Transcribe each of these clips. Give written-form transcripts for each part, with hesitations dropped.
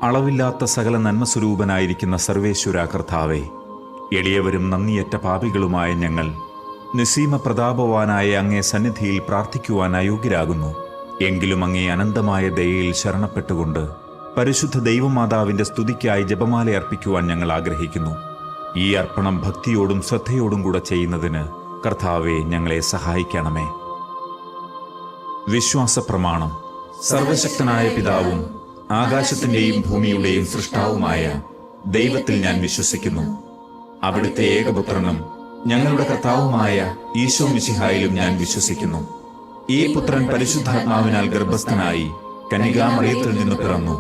അളവില്ലാത്ത സകല നന്മസ്വരൂപനായിരിക്കുന്ന സർവേശ്വര കർത്താവേ, എളിയവരും നന്ദിയറ്റ പാപികളുമായ ഞങ്ങൾ നിസ്സീമ പ്രതാപവാനായ അങ്ങേ സന്നിധിയിൽ പ്രാർത്ഥിക്കുവാൻ അയോഗ്യരാകുന്നു. എങ്കിലും അങ്ങേ അനന്തമായ ദയയിൽ ശരണപ്പെട്ടുകൊണ്ട് പരിശുദ്ധ ദൈവമാതാവിന്റെ സ്തുതിക്കായി ജപമാല അർപ്പിക്കുവാൻ ഞങ്ങൾ ആഗ്രഹിക്കുന്നു. ഈ അർപ്പണം ഭക്തിയോടും ശ്രദ്ധയോടും കൂടെ ചെയ്യുന്നതിന് കർത്താവെ ഞങ്ങളെ സഹായിക്കണമേ. വിശ്വാസ പ്രമാണം. സർവശക്തനായ പിതാവും ആകാശത്തിന്റെയും ഭൂമിയുടെയും സൃഷ്ടാവുമായ ദൈവത്തിൽ ഞാൻ വിശ്വസിക്കുന്നു. അവിടുത്തെ ഏകപുത്രനും ഞങ്ങളുടെ കർത്താവുമായ ഈശോ മിശിഹായിലും ഞാൻ വിശ്വസിക്കുന്നു. ഈ പുത്രൻ പരിശുദ്ധാത്മാവിനാൽ ഗർഭസ്ഥനായി കന്യകാമറിയത്തിൽ നിന്ന് പിറന്നു.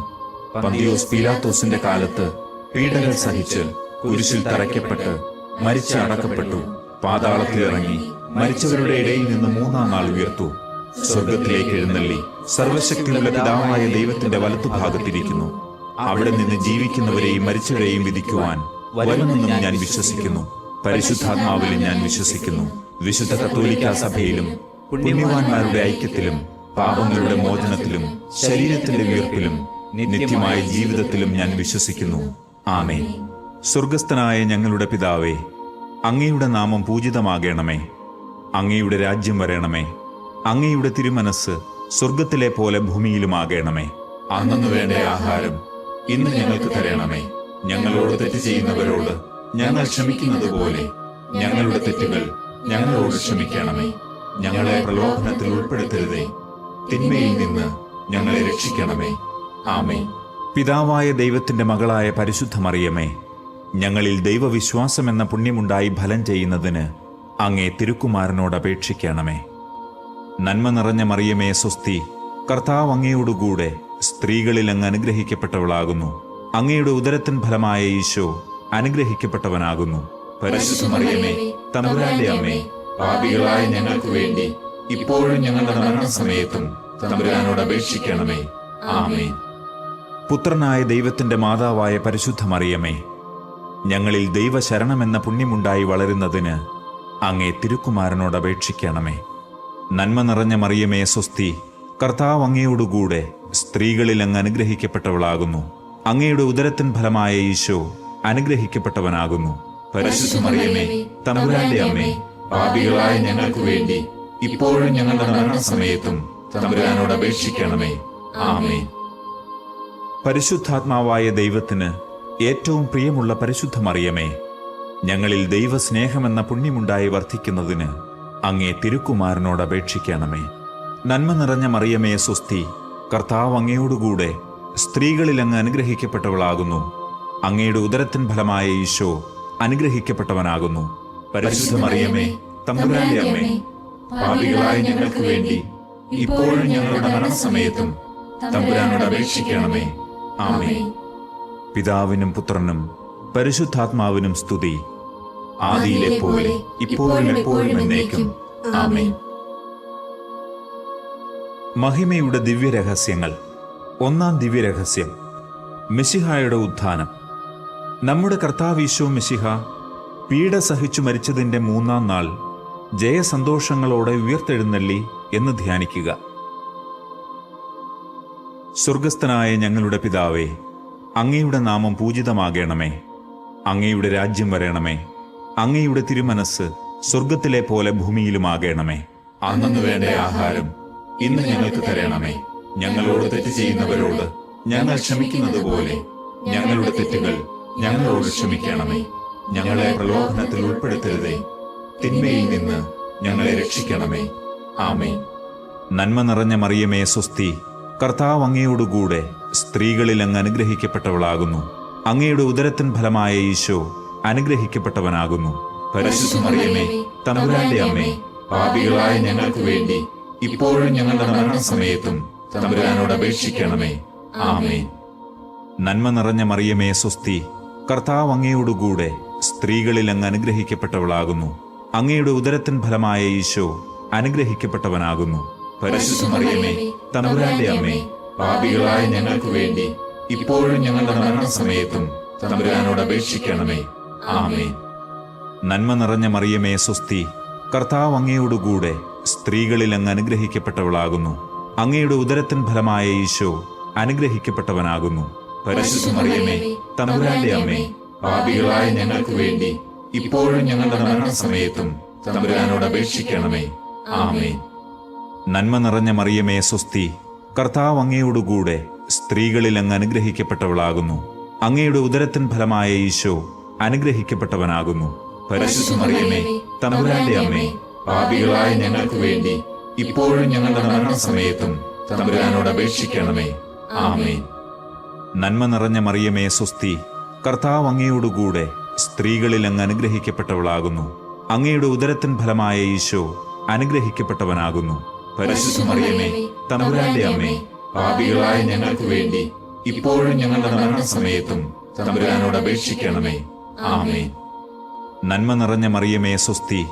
പന്തിയോസ് പീലാത്തോസിന്റെ കാലത്ത് പീഡകൾ സഹിച്ച് കുരിശിൽ തറയ്ക്കപ്പെട്ട് മരിച്ച് അടക്കപ്പെട്ടു. പാതാളത്തിലിറങ്ങി മരിച്ചവരുടെ ഇടയിൽ നിന്ന് മൂന്നാം നാൾ ഉയർത്തു. സ്വർഗത്തിലേക്ക് എഴുന്നള്ളി സർവശക്തിയുള്ള പിതാവായ ദൈവത്തിന്റെ വലത്തുഭാഗത്തിരിക്കുന്നു. അവിടെ നിന്ന് ജീവിക്കുന്നവരെയും മരിച്ചവരെയും വിധിക്കുവാൻ വരുമെന്നും ഞാൻ വിശ്വസിക്കുന്നു. പരിശുദ്ധാത്മാവിലും ഞാൻ വിശ്വസിക്കുന്നു. വിശുദ്ധ കത്തോലിക്കാ സഭയിലും പുണ്യവാന്മാരുടെ ഐക്യത്തിലും പാപങ്ങളുടെ മോചനത്തിലും ശരീരത്തിന്റെ ഉയർപ്പിലും നിത്യമായ ജീവിതത്തിലും ഞാൻ വിശ്വസിക്കുന്നു. ആമേൻ. സ്വർഗസ്ഥനായ ഞങ്ങളുടെ പിതാവേ, അങ്ങയുടെ നാമം പൂജിതമാകണമേ. അങ്ങയുടെ രാജ്യം വരണമേ. അങ്ങയുടെ തിരുമനസ് സ്വർഗത്തിലെ പോലെ ഭൂമിയിലുമാകണമേ. അന്നു വേണ്ട ആഹാരം ഇന്ന് ഞങ്ങൾക്ക് തരണമേ. ഞങ്ങളോട് തെറ്റ് ചെയ്യുന്നവരോട് ഞങ്ങൾ ക്ഷമിക്കുന്നത് പോലെ ഞങ്ങളുടെ തെറ്റുകൾ ഞങ്ങളോട് ക്ഷമിക്കണമേ. ഞങ്ങളെ പ്രലോഭനത്തിൽ ഉൾപ്പെടുത്തരുതേ, തിന്മയിൽ നിന്ന് ഞങ്ങളെ രക്ഷിക്കണമേ. ആമേൻ. പിതാവായ ദൈവത്തിന്റെ മകളായ പരിശുദ്ധ മറിയമേ, ഞങ്ങളിൽ ദൈവവിശ്വാസം എന്ന പുണ്യമുണ്ടായി ഫലം ചെയ്യുന്നതിന് അങ്ങേ തിരുക്കുമാരനോട് അപേക്ഷിക്കണമേ. നന്മ നിറഞ്ഞ മറിയമേ സ്വസ്തി, കർത്താവ് അങ്ങയോടുകൂടെ സ്ത്രീകളിൽ അങ്ങ് അനുഗ്രഹിക്കപ്പെട്ടവളാകുന്നു. അങ്ങയുടെ ഉദരത്തിൻ ഫലമായ ഈശോ അനുഗ്രഹിക്കപ്പെട്ടവനാകുന്നു. പരിശുദ്ധ മറിയമേ, തമ്പുരാന്റെ അമ്മേ, പാപികളായ ഞങ്ങൾക്ക് വേണ്ടി ഇപ്പോഴും ഞങ്ങളുടെ മരണസമയത്തും തമ്പുരാനോട് അപേക്ഷിക്കണമേ. ആമേൻ. പുത്രനായ ദൈവത്തിന്റെ മാതാവായ പരിശുദ്ധ മറിയമേ, ഞങ്ങളിൽ ദൈവശരണമെന്ന പുണ്യമുണ്ടായി വളരുന്നതിന് അങ്ങേ തിരുക്കുമാരനോട് അപേക്ഷിക്കണമേ. നന്മ നിറഞ്ഞ മറിയമേ സ്വസ്തി, കർത്താവ് അങ്ങയോടുകൂടെ സ്ത്രീകളിൽ അങ്ങ് അനുഗ്രഹിക്കപ്പെട്ടവളാകുന്നു. അങ്ങയുടെ ഉദരത്തിൻ ഫലമായ ഈശോ അനുഗ്രഹിക്കപ്പെട്ടവനാകുന്നു. പരിശുദ്ധ മറിയമേ, തമ്പുരാന്റെ അമ്മേ, പാപികളായ ഞങ്ങൾക്ക് വേണ്ടി ഇപ്പോഴും ഞങ്ങളുടെ മരണസമയത്തും തമ്പുരാനോട് അപേക്ഷിക്കണമേ. ആമേൻ. പരിശുദ്ധാത്മാവായ ദൈവത്തിന് ഏറ്റവും പ്രിയമുള്ള പരിശുദ്ധ മറിയമേ, ഞങ്ങളിൽ ദൈവസ്നേഹമെന്ന പുണ്യമുണ്ടായി വർദ്ധിക്കുന്നതിന് അങ്ങേ തിരുക്കുമാരനോട് അപേക്ഷിക്കണമേ. നന്മ നിറഞ്ഞ മറിയമേ സ്വസ്തി, കർത്താവ് അങ്ങയോടുകൂടെ സ്ത്രീകളിൽ അങ്ങ് അനുഗ്രഹിക്കപ്പെട്ടവളാകുന്നു. അങ്ങയുടെ ഉദരത്തിൻ ഫലമായ ഈശോ അനുഗ്രഹിക്കപ്പെട്ടവനാകുന്നു. പരിശുദ്ധ മറിയമേ, തമ്പുരാന്റെ അമ്മേ, പാപികളായ ഞങ്ങൾക്ക് വേണ്ടി ഇപ്പോഴും ഞങ്ങളുടെ മരണസമയത്തും തമ്പുരാനോട് അപേക്ഷിക്കണമേ. ആമേൻ. പിതാവിനും പുത്രനും പരിശുദ്ധാത്മാവിനും സ്തുതി, ആദിയിലെ പോലെ ഇപ്പോഴും എപ്പോഴും എന്നേക്കും. ആമേൻ. മഹിമയുടെ ദിവ്യരഹസ്യങ്ങൾ. ഒന്നാം ദിവ്യരഹസ്യം, മിശിഹായുടെ ഉത്ഥാനം. നമ്മുടെ കർത്താവ് ഈശോ മിശിഹ പീഡ സഹിച്ചു മരിച്ചതിൻ്റെ മൂന്നാം നാൾ ജയസന്തോഷങ്ങളോടെ ഉയർത്തെഴുന്നള്ളി എന്ന് ധ്യാനിക്കുക. സ്വർഗസ്ഥനായ ഞങ്ങളുടെ പിതാവേ, അങ്ങയുടെ നാമം പൂജിതമാകണമേ. അങ്ങയുടെ രാജ്യം വരണമേ. അങ്ങയുടെ തിരുമനസ് സ്വർഗത്തിലെ പോലെ ഭൂമിയിലുമാകണമേ. അന്നു വേണ്ട ആഹാരം ഇന്ന് ഞങ്ങൾക്ക് തരണമേ. ഞങ്ങളോട് തെറ്റ് ചെയ്യുന്നവരോട് ഞങ്ങൾ ക്ഷമിക്കുന്നത് പോലെ ഞങ്ങളുടെ തെറ്റുകൾ ഞങ്ങളോട് ക്ഷമിക്കണമേ. ഞങ്ങളെ പ്രലോഭനത്തിൽ ഉൾപ്പെടുത്തരുതേ, തിന്മയിൽ നിന്ന് ഞങ്ങളെ രക്ഷിക്കണമേ. ആമേൻ. നന്മ നിറഞ്ഞ മറിയമേ സ്വസ്തി, കർത്താവ് അങ്ങയോടുകൂടെ സ്ത്രീകളിൽ അങ്ങ് അനുഗ്രഹിക്കപ്പെട്ടവളാകുന്നു. അങ്ങയുടെ ഉദരത്തിൻ ഫലമായ ഈശോ അനുഗ്രഹിക്കപ്പെട്ടവനാകുന്നു. പരിശുദ്ധ മറിയമേ, തമ്പുരാന്റെ അമ്മേ, പാപികളായ ഞങ്ങൾക്ക് വേണ്ടി ഇപ്പോഴും ഞങ്ങളുടെ മരണസമയത്തും തമ്പുരാനോട് അപേക്ഷിക്കണമേ. ആമേൻ. നന്മ നിറഞ്ഞ മറിയമേ സ്വസ്തി, കർത്താവ് അങ്ങയോടുകൂടെ സ്ത്രീകളിൽ അങ്ങ് അനുഗ്രഹിക്കപ്പെട്ടവളാകുന്നു. അങ്ങയുടെ ഉദരത്തിൻ ഫലമായ ഈശോ അനുഗ്രഹിക്കപ്പെട്ടവനാകുന്നു. പരിശുദ്ധ മറിയമേ, തമ്പുരാന്റെ അമ്മേ, പാപികളായ ഞങ്ങൾക്ക് വേണ്ടി ഇപ്പോഴും ഞങ്ങളുടെ മരണസമയത്തും തമ്പുരാനോട് അപേക്ഷിക്കണമേ. ആമേൻ. നന്മ നിറഞ്ഞ മറിയമേ സ്വസ്തി, കർത്താവ് അങ്ങയോടുകൂടെ സ്ത്രീകളിൽ അങ്ങ് അനുഗ്രഹിക്കപ്പെട്ടവളാകുന്നു. അങ്ങയുടെ ഉദരത്തിൻ ഫലമായ ഈശോ അനുഗ്രഹിക്കപ്പെട്ടവനാകുന്നു. പരിശുദ്ധ മറിയമേ തമ്പുരാന്റെ അമ്മേ, പാപികളായ ഞങ്ങൾക്ക് വേണ്ടി ഇപ്പോഴും ഞങ്ങളുടെ മരണസമയത്തും തമ്പുരാനോട് അപേക്ഷിക്കണമേ. ആമേൻ. നന്മ നിറഞ്ഞ മറിയമേ സ്വസ്തി, കർത്താവ് അങ്ങയോടുകൂടെ സ്ത്രീകളിൽ അങ്ങ് അനുഗ്രഹിക്കപ്പെട്ടവളാകുന്നു. അങ്ങയുടെ ഉദരത്തിൻ ഫലമായ ഈശോ അനുഗ്രഹിക്കപ്പെട്ടവനാകുന്നു. പരിശുദ്ധ മറിയമേ തമ്പുരാന്റെ അമ്മേ, പാപികളായ ഞങ്ങൾക്ക് വേണ്ടി ഇപ്പോഴും ഞങ്ങളുടെ മരണസമയത്തും തമ്പുരാനോട് അപേക്ഷിക്കണമേ. ആമേൻ. നന്മ നിറഞ്ഞ മറിയമേ സ്വസ്തി, കർത്താവ് അങ്ങയോടുകൂടെ സ്ത്രീകളിൽ അങ്ങ് അനുഗ്രഹിക്കപ്പെട്ടവളാകുന്നു. അങ്ങയുടെ ഉദരത്തിൻ ഫലമായ ഈശോ അനുഗ്രഹിക്കപ്പെട്ടവനാകുന്നു. പരിശുദ്ധ മറിയമേ തമ്പുരാന്റെ അമ്മേ, പാപികളായ ഞങ്ങൾക്ക് വേണ്ടി ഇപ്പോഴും ഞങ്ങളുടെ മരണസമയത്തും തമ്പുരാനോട് അപേക്ഷിക്കണമേ. ആമേൻ. നന്മ നിറഞ്ഞ മറിയമേ സ്വസ്തി,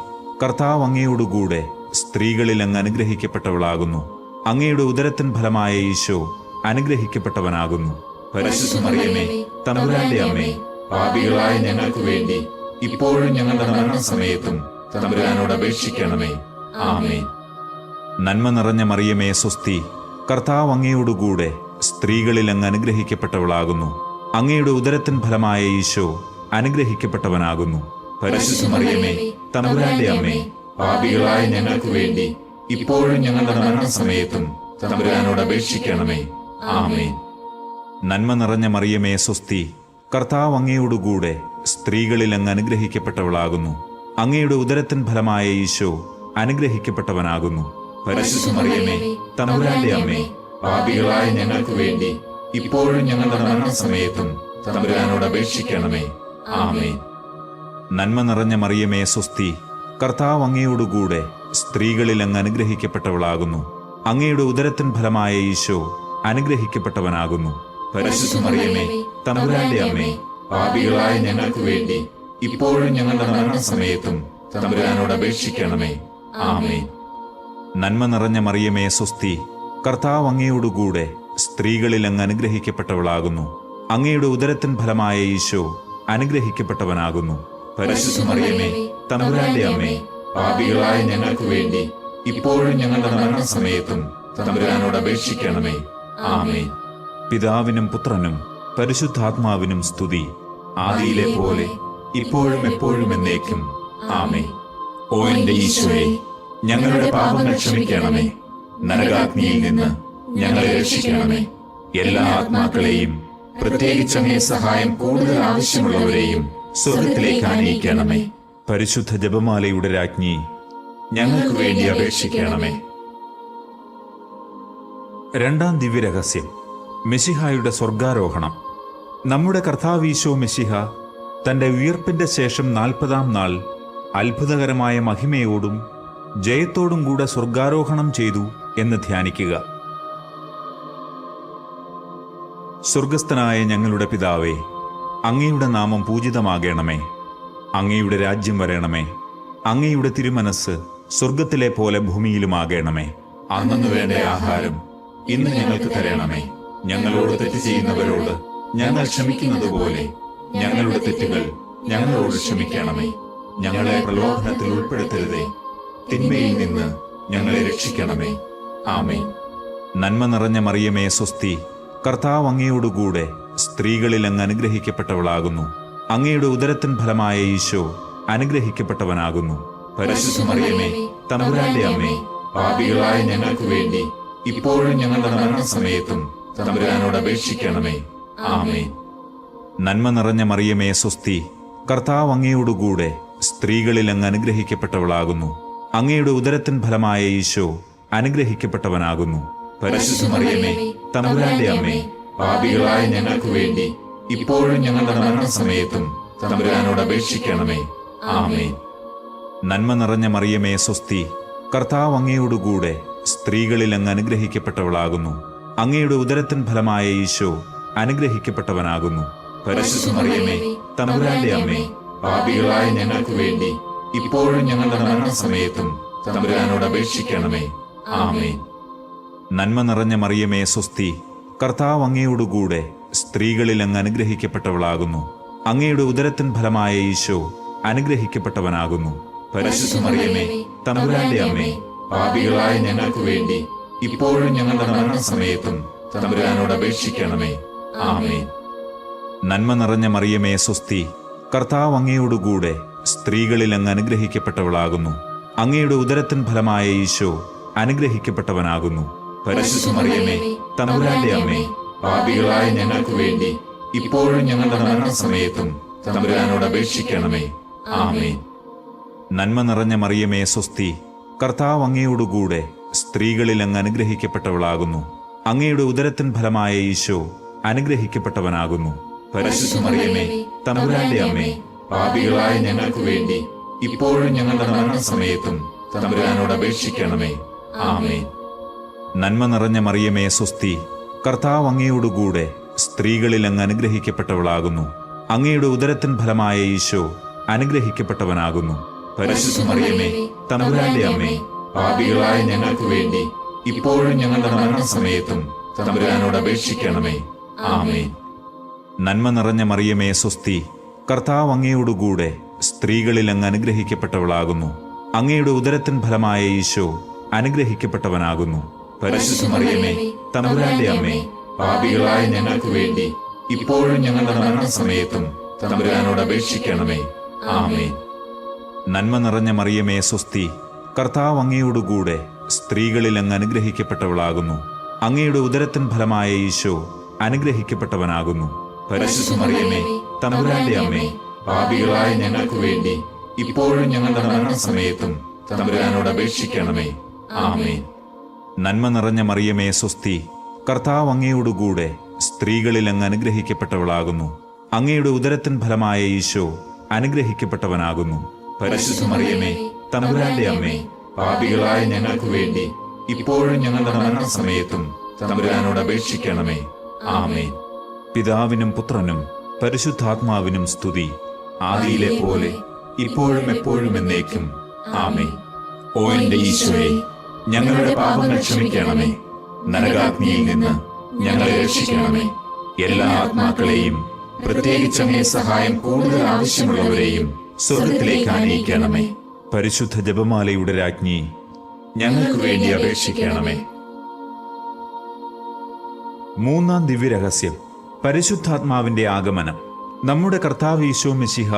കർത്താവ് അങ്ങയോടുകൂടെ സ്ത്രീകളിൽ അങ്ങ് അനുഗ്രഹിക്കപ്പെട്ടവളാകുന്നു. അങ്ങയുടെ ഉദരത്തിൻ ഫലമായ ഈശോ അനുഗ്രഹിക്കപ്പെട്ടവനാകുന്നു. പരിശുദ്ധ മറിയമേ തമ്പുരാന്റെ അമ്മേ, പാപികളായ ഞങ്ങൾക്ക് വേണ്ടി ഇപ്പോഴും ഞങ്ങളുടെ മരണസമയത്തും തമ്പുരാനോട് അപേക്ഷിക്കണമേ. ആമേൻ. നന്മ നിറഞ്ഞ മറിയമേ സ്വസ്തി, കർത്താവ് അങ്ങയോടുകൂടെ സ്ത്രീകളിൽ അങ്ങ് അനുഗ്രഹിക്കപ്പെട്ടവളാകുന്നു. അങ്ങയുടെ ഉദരത്തിൻ ഫലമായ ഈശോ അനുഗ്രഹിക്കപ്പെട്ടവനാകുന്നു. പരിശുദ്ധ മറിയമേ തമ്പുരാന്റെ അമ്മേ, പാപികളായ ഞങ്ങൾക്ക് വേണ്ടി ഇപ്പോഴും ഞങ്ങളുടെ മരണസമയത്തും തമ്പുരാനോട് അപേക്ഷിക്കണമേ. ആമേൻ. നന്മ നിറഞ്ഞ മറിയമേ സ്വസ്തി, കർത്താവ് അങ്ങയോടുകൂടെ സ്ത്രീകളിൽ അങ്ങ് അനുഗ്രഹിക്കപ്പെട്ടവളാകുന്നു. അങ്ങയുടെ ഉദരത്തിൻ ഫലമായ ഈശോ അനുഗ്രഹിക്കപ്പെട്ടവനാകുന്നു. പരിശുദ്ധ മറിയമേ തമ്പുരാന്റെ അമ്മേ, പാപികളായ ഞങ്ങൾക്ക് വേണ്ടി ഇപ്പോഴും ഞങ്ങളുടെ മരണസമയത്തും തമ്പുരാനോട് അപേക്ഷിക്കണമേ. ആമേൻ. നന്മ നിറഞ്ഞ മറിയമേ സ്വസ്തി, കർത്താവ് അങ്ങയോടുകൂടെ സ്ത്രീകളിൽ അങ്ങ് അനുഗ്രഹിക്കപ്പെട്ടവളാകുന്നു. അങ്ങയുടെ ഉദരത്തിൻ ഫലമായ ഈശോ അനുഗ്രഹിക്കപ്പെട്ടവനാകുന്നു. പരിശുദ്ധ മറിയമേ തമ്പുരാന്റെ അമ്മേ, പാപികളായ ഞങ്ങൾക്ക് വേണ്ടി ഇപ്പോഴും ഞങ്ങളുടെ മരണസമയത്തും തമ്പുരാനോട് അപേക്ഷിക്കണമേ. ആമേൻ. നന്മ നിറഞ്ഞ മറിയമേ സ്വസ്തി, കർത്താവ് അങ്ങയോടുകൂടെ സ്ത്രീകളിൽ അങ്ങ് അനുഗ്രഹിക്കപ്പെട്ടവളാകുന്നു. അങ്ങയുടെ ഉദരത്തിൻ ഫലമായ ഈശോ അനുഗ്രഹിക്കപ്പെട്ടവനാകുന്നു. പരിശുദ്ധ മറിയമേ തമ്പുരാന്റെ അമ്മേ, പാപികളായ ഞങ്ങൾക്ക് വേണ്ടി ഇപ്പോഴും ഞങ്ങളുടെ മരണസമയത്തും തമ്പുരാനോട് അപേക്ഷിക്കണമേ. ആമേൻ. പിതാവിനും പുത്രനും പരിശുദ്ധാത്മാവിനും സ്തുതി, ആദിയിലെ പോലെ ഇപ്പോഴും എപ്പോഴും എന്നേക്കും. ആമേൻ. ഓ എന്റെ ഈശോയെ, ഞങ്ങളുടെ പാപങ്ങൾ ക്ഷമിക്കണമേ. നരകാഗ്നിയിൽ നിന്ന് ഞങ്ങളെ രക്ഷിക്കണമേ. എല്ലാ ആത്മാക്കളെയും, പ്രത്യേകിച്ച് അങ്ങേ സഹായം കൂടുതൽ ആവശ്യമുള്ളവരെയും സ്വർഗത്തിലേക്ക് ആനയിക്കണമേ. പരിശുദ്ധ ജപമാലയുടെ രാജ്ഞി, ഞങ്ങൾക്ക് വേണ്ടി അപേക്ഷിക്കണമേ. രണ്ടാം ദിവ്യരഹസ്യം, മെശിഹായുടെ സ്വർഗാരോഹണം. നമ്മുടെ കർത്താവീശോ മെശിഹ തന്റെ ഉയർപ്പിന്റെ ശേഷം 40-ാം നാൾ അത്ഭുതകരമായ മഹിമയോടും ജയത്തോടും കൂടെ സ്വർഗാരോഹണം ചെയ്തു എന്ന് ധ്യാനിക്കുക. സ്വർഗസ്ഥനായ ഞങ്ങളുടെ പിതാവേ, അങ്ങയുടെ നാമം പൂജിതമാകണമേ. അങ്ങയുടെ രാജ്യം വരണമേ. അങ്ങയുടെ തിരുമനസ് സ്വർഗത്തിലെ പോലെ ഭൂമിയിലുമാകണമേ. അന്നു വേണ്ട ആഹാരം ഇന്ന് ഞങ്ങൾക്ക് തരണമേ. ഞങ്ങളോട് തെറ്റ് ചെയ്യുന്നവരോട് ഞങ്ങൾ ക്ഷമിക്കുന്നത് പോലെ ഞങ്ങളുടെ തെറ്റുകൾ ഞങ്ങളോട് ക്ഷമിക്കണമേ. ഞങ്ങളെ പ്രലോഭനത്തിൽ ഉൾപ്പെടുത്തരുതേ, തിന്മയിൽ നിന്ന് ഞങ്ങളെ രക്ഷിക്കണമേ. ആമേൻ. നന്മ നിറഞ്ഞ മറിയമേ സ്വസ്തി, കർത്താവ് അങ്ങയോടുകൂടെ സ്ത്രീകളിൽ അങ്ങ് അനുഗ്രഹിക്കപ്പെട്ടവളാകുന്നു. അങ്ങയുടെ ഉദരത്തിൻ ഫലമായ ഈശോ അനുഗ്രഹിക്കപ്പെട്ടവനാകുന്നു. പരിശുദ്ധ മറിയമേ തമ്പുരാന്റെ അമ്മേ, പാപികളായ ഞങ്ങൾക്ക് വേണ്ടി ഇപ്പോഴും ഞങ്ങളുടെ മരണസമയത്തും തമ്പുരാനോട് അപേക്ഷിക്കണമേ. ആമേൻ. നന്മ നിറഞ്ഞ മറിയമേ സ്വസ്തി, കർത്താവ് അങ്ങയോടുകൂടെ സ്ത്രീകളിൽ അങ്ങ് അനുഗ്രഹിക്കപ്പെട്ടവളാകുന്നു. അങ്ങയുടെ ഉദരത്തിൻ ഫലമായ ഈശോ അനുഗ്രഹിക്കപ്പെട്ടവനാകുന്നു. പരിശുദ്ധ മറിയമേ തമ്പുരാന്റെ അമ്മേ, പാപികളായ ഞങ്ങൾക്ക് വേണ്ടി ഇപ്പോഴും ഞങ്ങളുടെ മരണസമയത്തും തമ്പുരാനോട് അപേക്ഷിക്കണമേ. ആമേൻ. നന്മ നിറഞ്ഞ മറിയമേ സ്വസ്തി, കർത്താവ് അങ്ങയോടുകൂടെ സ്ത്രീകളിൽ അങ്ങ് അനുഗ്രഹിക്കപ്പെട്ടവളാകുന്നു. അങ്ങയുടെ ഉദരത്തിൻ ഫലമായ ഈശോ അനുഗ്രഹിക്കപ്പെട്ടവനാകുന്നു. പരിശുദ്ധ മറിയമേ തമ്പുരാന്റെ അമ്മേ, പാപികളായ ഞങ്ങൾക്ക് വേണ്ടി ഇപ്പോഴും ഞങ്ങളുടെ മരണസമയത്തും തമ്പുരാനോട് അപേക്ഷിക്കണമേ. ആമേൻ. നന്മ നിറഞ്ഞ മറിയമേ സ്വസ്തി, കർത്താവ് അങ്ങയോടുകൂടെ സ്ത്രീകളിൽ അങ്ങ് അനുഗ്രഹിക്കപ്പെട്ടവളാകുന്നു. അങ്ങയുടെ ഉദരത്തിൻ ഫലമായ ഈശോ അനുഗ്രഹിക്കപ്പെട്ടവനാകുന്നു. പരിശുദ്ധ മറിയമേ തമ്പുരാന്റെ അമ്മേ, പാപികളായ ഞങ്ങൾക്ക് വേണ്ടി ഇപ്പോഴും ഞങ്ങളുടെ മരണസമയത്തും തമ്പുരാനോട് അപേക്ഷിക്കണമേ. ആമേൻ. നന്മ നിറഞ്ഞ മറിയമേ സ്വസ്തി, കർത്താവ് അങ്ങയോടുകൂടെ സ്ത്രീകളിൽ അങ്ങ് അനുഗ്രഹിക്കപ്പെട്ടവളാകുന്നു. അങ്ങയുടെ ഉദരത്തിൻ ഫലമായ ഈശോ അനുഗ്രഹിക്കപ്പെട്ടവനാകുന്നു. പരിശുദ്ധ മറിയമേ, തമ്പുരാന്റെ അമ്മേ, പാപികളായ ഞങ്ങൾക്ക് വേണ്ടി ഇപ്പോഴും ഞങ്ങളുടെ മരണസമയത്തും തമ്പുരാനോട് അപേക്ഷിക്കണമേ. ആമേൻ. നന്മ നിറഞ്ഞ മറിയമേ സ്വസ്തി, കർത്താവ് അങ്ങയോടുകൂടെ സ്ത്രീകളിൽ അങ്ങ് അനുഗ്രഹിക്കപ്പെട്ടവളാകുന്നു. അങ്ങയുടെ ഉദരത്തിൻ ഫലമായ ഈശോ അനുഗ്രഹിക്കപ്പെട്ടവനാകുന്നു. പരിശുദ്ധ മറിയമേ, തമ്പുരാന്റെ അമ്മേ, പാപികളായ ഞങ്ങൾക്ക് വേണ്ടി ഇപ്പോഴും ഞങ്ങളുടെ മരണസമയത്തും തമ്പുരാനോട് അപേക്ഷിക്കണമേ. ആമേൻ. നന്മ നിറഞ്ഞ മറിയമേ സ്വസ്തി, കർത്താവ് അങ്ങയോടുകൂടെ സ്ത്രീകളിൽ അങ്ങ് അനുഗ്രഹിക്കപ്പെട്ടവളാകുന്നു. അങ്ങയുടെ ഉദരത്തിൻ ഫലമായ ഈശോ അനുഗ്രഹിക്കപ്പെട്ടവനാകുന്നു. പരിശുദ്ധ മറിയമേ, തമ്പുരാന്റെ അമ്മേ, പാപികളായ ഞങ്ങൾക്ക് വേണ്ടി ഇപ്പോഴും ഞങ്ങളുടെ മരണസമയത്തും തമ്പുരാനോട് അപേക്ഷിക്കണമേ. ആമേൻ. നന്മ നിറഞ്ഞ മറിയമേ സ്വസ്തി, കർത്താവ് അങ്ങയോടുകൂടെ സ്ത്രീകളിൽ അങ്ങ് അനുഗ്രഹിക്കപ്പെട്ടവളാകുന്നു. അങ്ങയുടെ ഉദരത്തിൻ ഫലമായ ഈശോ അനുഗ്രഹിക്കപ്പെട്ടവനാകുന്നു. പരിശുദ്ധ മറിയമേ, തമ്പുരാന്റെ അമ്മേ, പാപികളായ ഞങ്ങൾക്ക് വേണ്ടി ഇപ്പോഴും ഞങ്ങളുടെ മരണസമയത്തും തമ്പുരാനോട് അപേക്ഷിക്കണമേ. ആമേൻ. നന്മ നിറഞ്ഞ മറിയമേ സ്വസ്തി, കർത്താവ് അങ്ങയോടുകൂടെ സ്ത്രീകളിൽ അങ്ങ് അനുഗ്രഹിക്കപ്പെട്ടവളാകുന്നു. അങ്ങയുടെ ഉദരത്തിൻ ഫലമായ ഈശോ അനുഗ്രഹിക്കപ്പെട്ടവനാകുന്നു. പരിശുദ്ധ മറിയമേ, തമ്പുരാന്റെ അമ്മേ, പാപികളായ ഞങ്ങൾക്ക് വേണ്ടി ഇപ്പോഴും ഞങ്ങളുടെ മരണസമയത്തും തമ്പുരാനോട് അപേക്ഷിക്കണമേ. ആമേൻ. നന്മ നിറഞ്ഞ മറിയമേ സ്വസ്തി, കർത്താവ് അങ്ങയോടുകൂടെ സ്ത്രീകളിൽ അങ്ങ് അനുഗ്രഹിക്കപ്പെട്ടവളാകുന്നു. അങ്ങയുടെ ഉദരത്തിൻ ഫലമായ ഈശോ അനുഗ്രഹിക്കപ്പെട്ടവനാകുന്നു. പരിശുദ്ധ മറിയമേ, തമ്പുരാന്റെ അമ്മേ, പാപികളായ ഞങ്ങൾക്ക് വേണ്ടി ഇപ്പോഴും ഞങ്ങളുടെ മരണസമയത്തും തമ്പുരാനോട് അപേക്ഷിക്കണമേ. ആമേൻ. പിതാവിനും പുത്രനും പരിശുദ്ധാത്മാവിനും സ്തുതി, ആദിയിലെ പോലെ ഇപ്പോഴും എപ്പോഴും എന്നേക്കും. ആമേൻ. ഓ എന്റെ ഈശോയെ, ഞങ്ങളുടെ പാപങ്ങൾ ക്ഷമിക്കണമേ. നരകാഗ്നിയിൽ നിന്ന് ഞങ്ങളെ രക്ഷിക്കണമേ. എല്ലാ ആത്മാക്കളെയും, പ്രത്യേകിച്ച് അങ്ങേ സഹായം കൂടുതൽ ആവശ്യമുള്ളവരെയും സ്വർഗ്ഗത്തിലേക്ക് ആനയിക്കണമേ. പരിശുദ്ധ ജപമാലയുടെ രാജ്ഞി, ഞങ്ങൾക്ക് വേണ്ടി അപേക്ഷിക്കണമേ. മൂന്നാം ദിവ്യരഹസ്യം, പരിശുദ്ധാത്മാവിന്റെ ആഗമനം. നമ്മുടെ കർത്താവ് ഈശോ മിശിഹ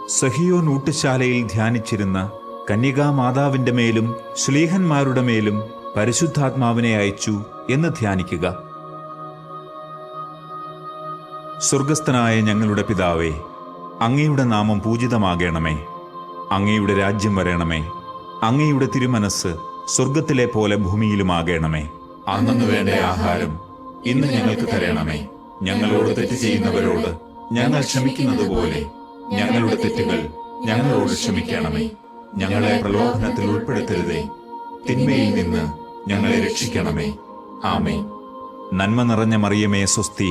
സഹിയോൻ ഊട്ടുശാലയിൽ ധ്യാനിച്ചിരുന്ന കന്യകാമാതാവിന്റെ മേലും ശ്ലീഹന്മാരുടെ മേലും പരിശുദ്ധാത്മാവിനെ അയച്ചു എന്ന് ധ്യാനിക്കുക. സ്വർഗസ്ഥനായ ഞങ്ങളുടെ പിതാവേ, അങ്ങയുടെ നാമം പൂജിതമാകണമേ. അങ്ങയുടെ രാജ്യം വരണമേ. അങ്ങയുടെ തിരുമനസ് സ്വർഗത്തിലെ പോലെ ഭൂമിയിലുമാകണമേ. അന്നു വേണ്ട ആഹാരം ഇന്ന് ഞങ്ങൾക്ക് തരണമേ. ഞങ്ങളോട് തെറ്റ് ചെയ്യുന്നവരോട് ഞങ്ങൾ ക്ഷമിക്കുന്നത് പോലെ ഞങ്ങളുടെ തെറ്റുകൾ ഞങ്ങളോട് ക്ഷമിക്കണമേ. ഞങ്ങളെ പ്രലോഭനത്തിൽ ഉൾപ്പെടുത്തരുതേ, തിന്മയിൽ നിന്ന് ഞങ്ങളെ രക്ഷിക്കണമേ. ആമേൻ. നന്മ നിറഞ്ഞ മറിയമേ സ്വസ്തി,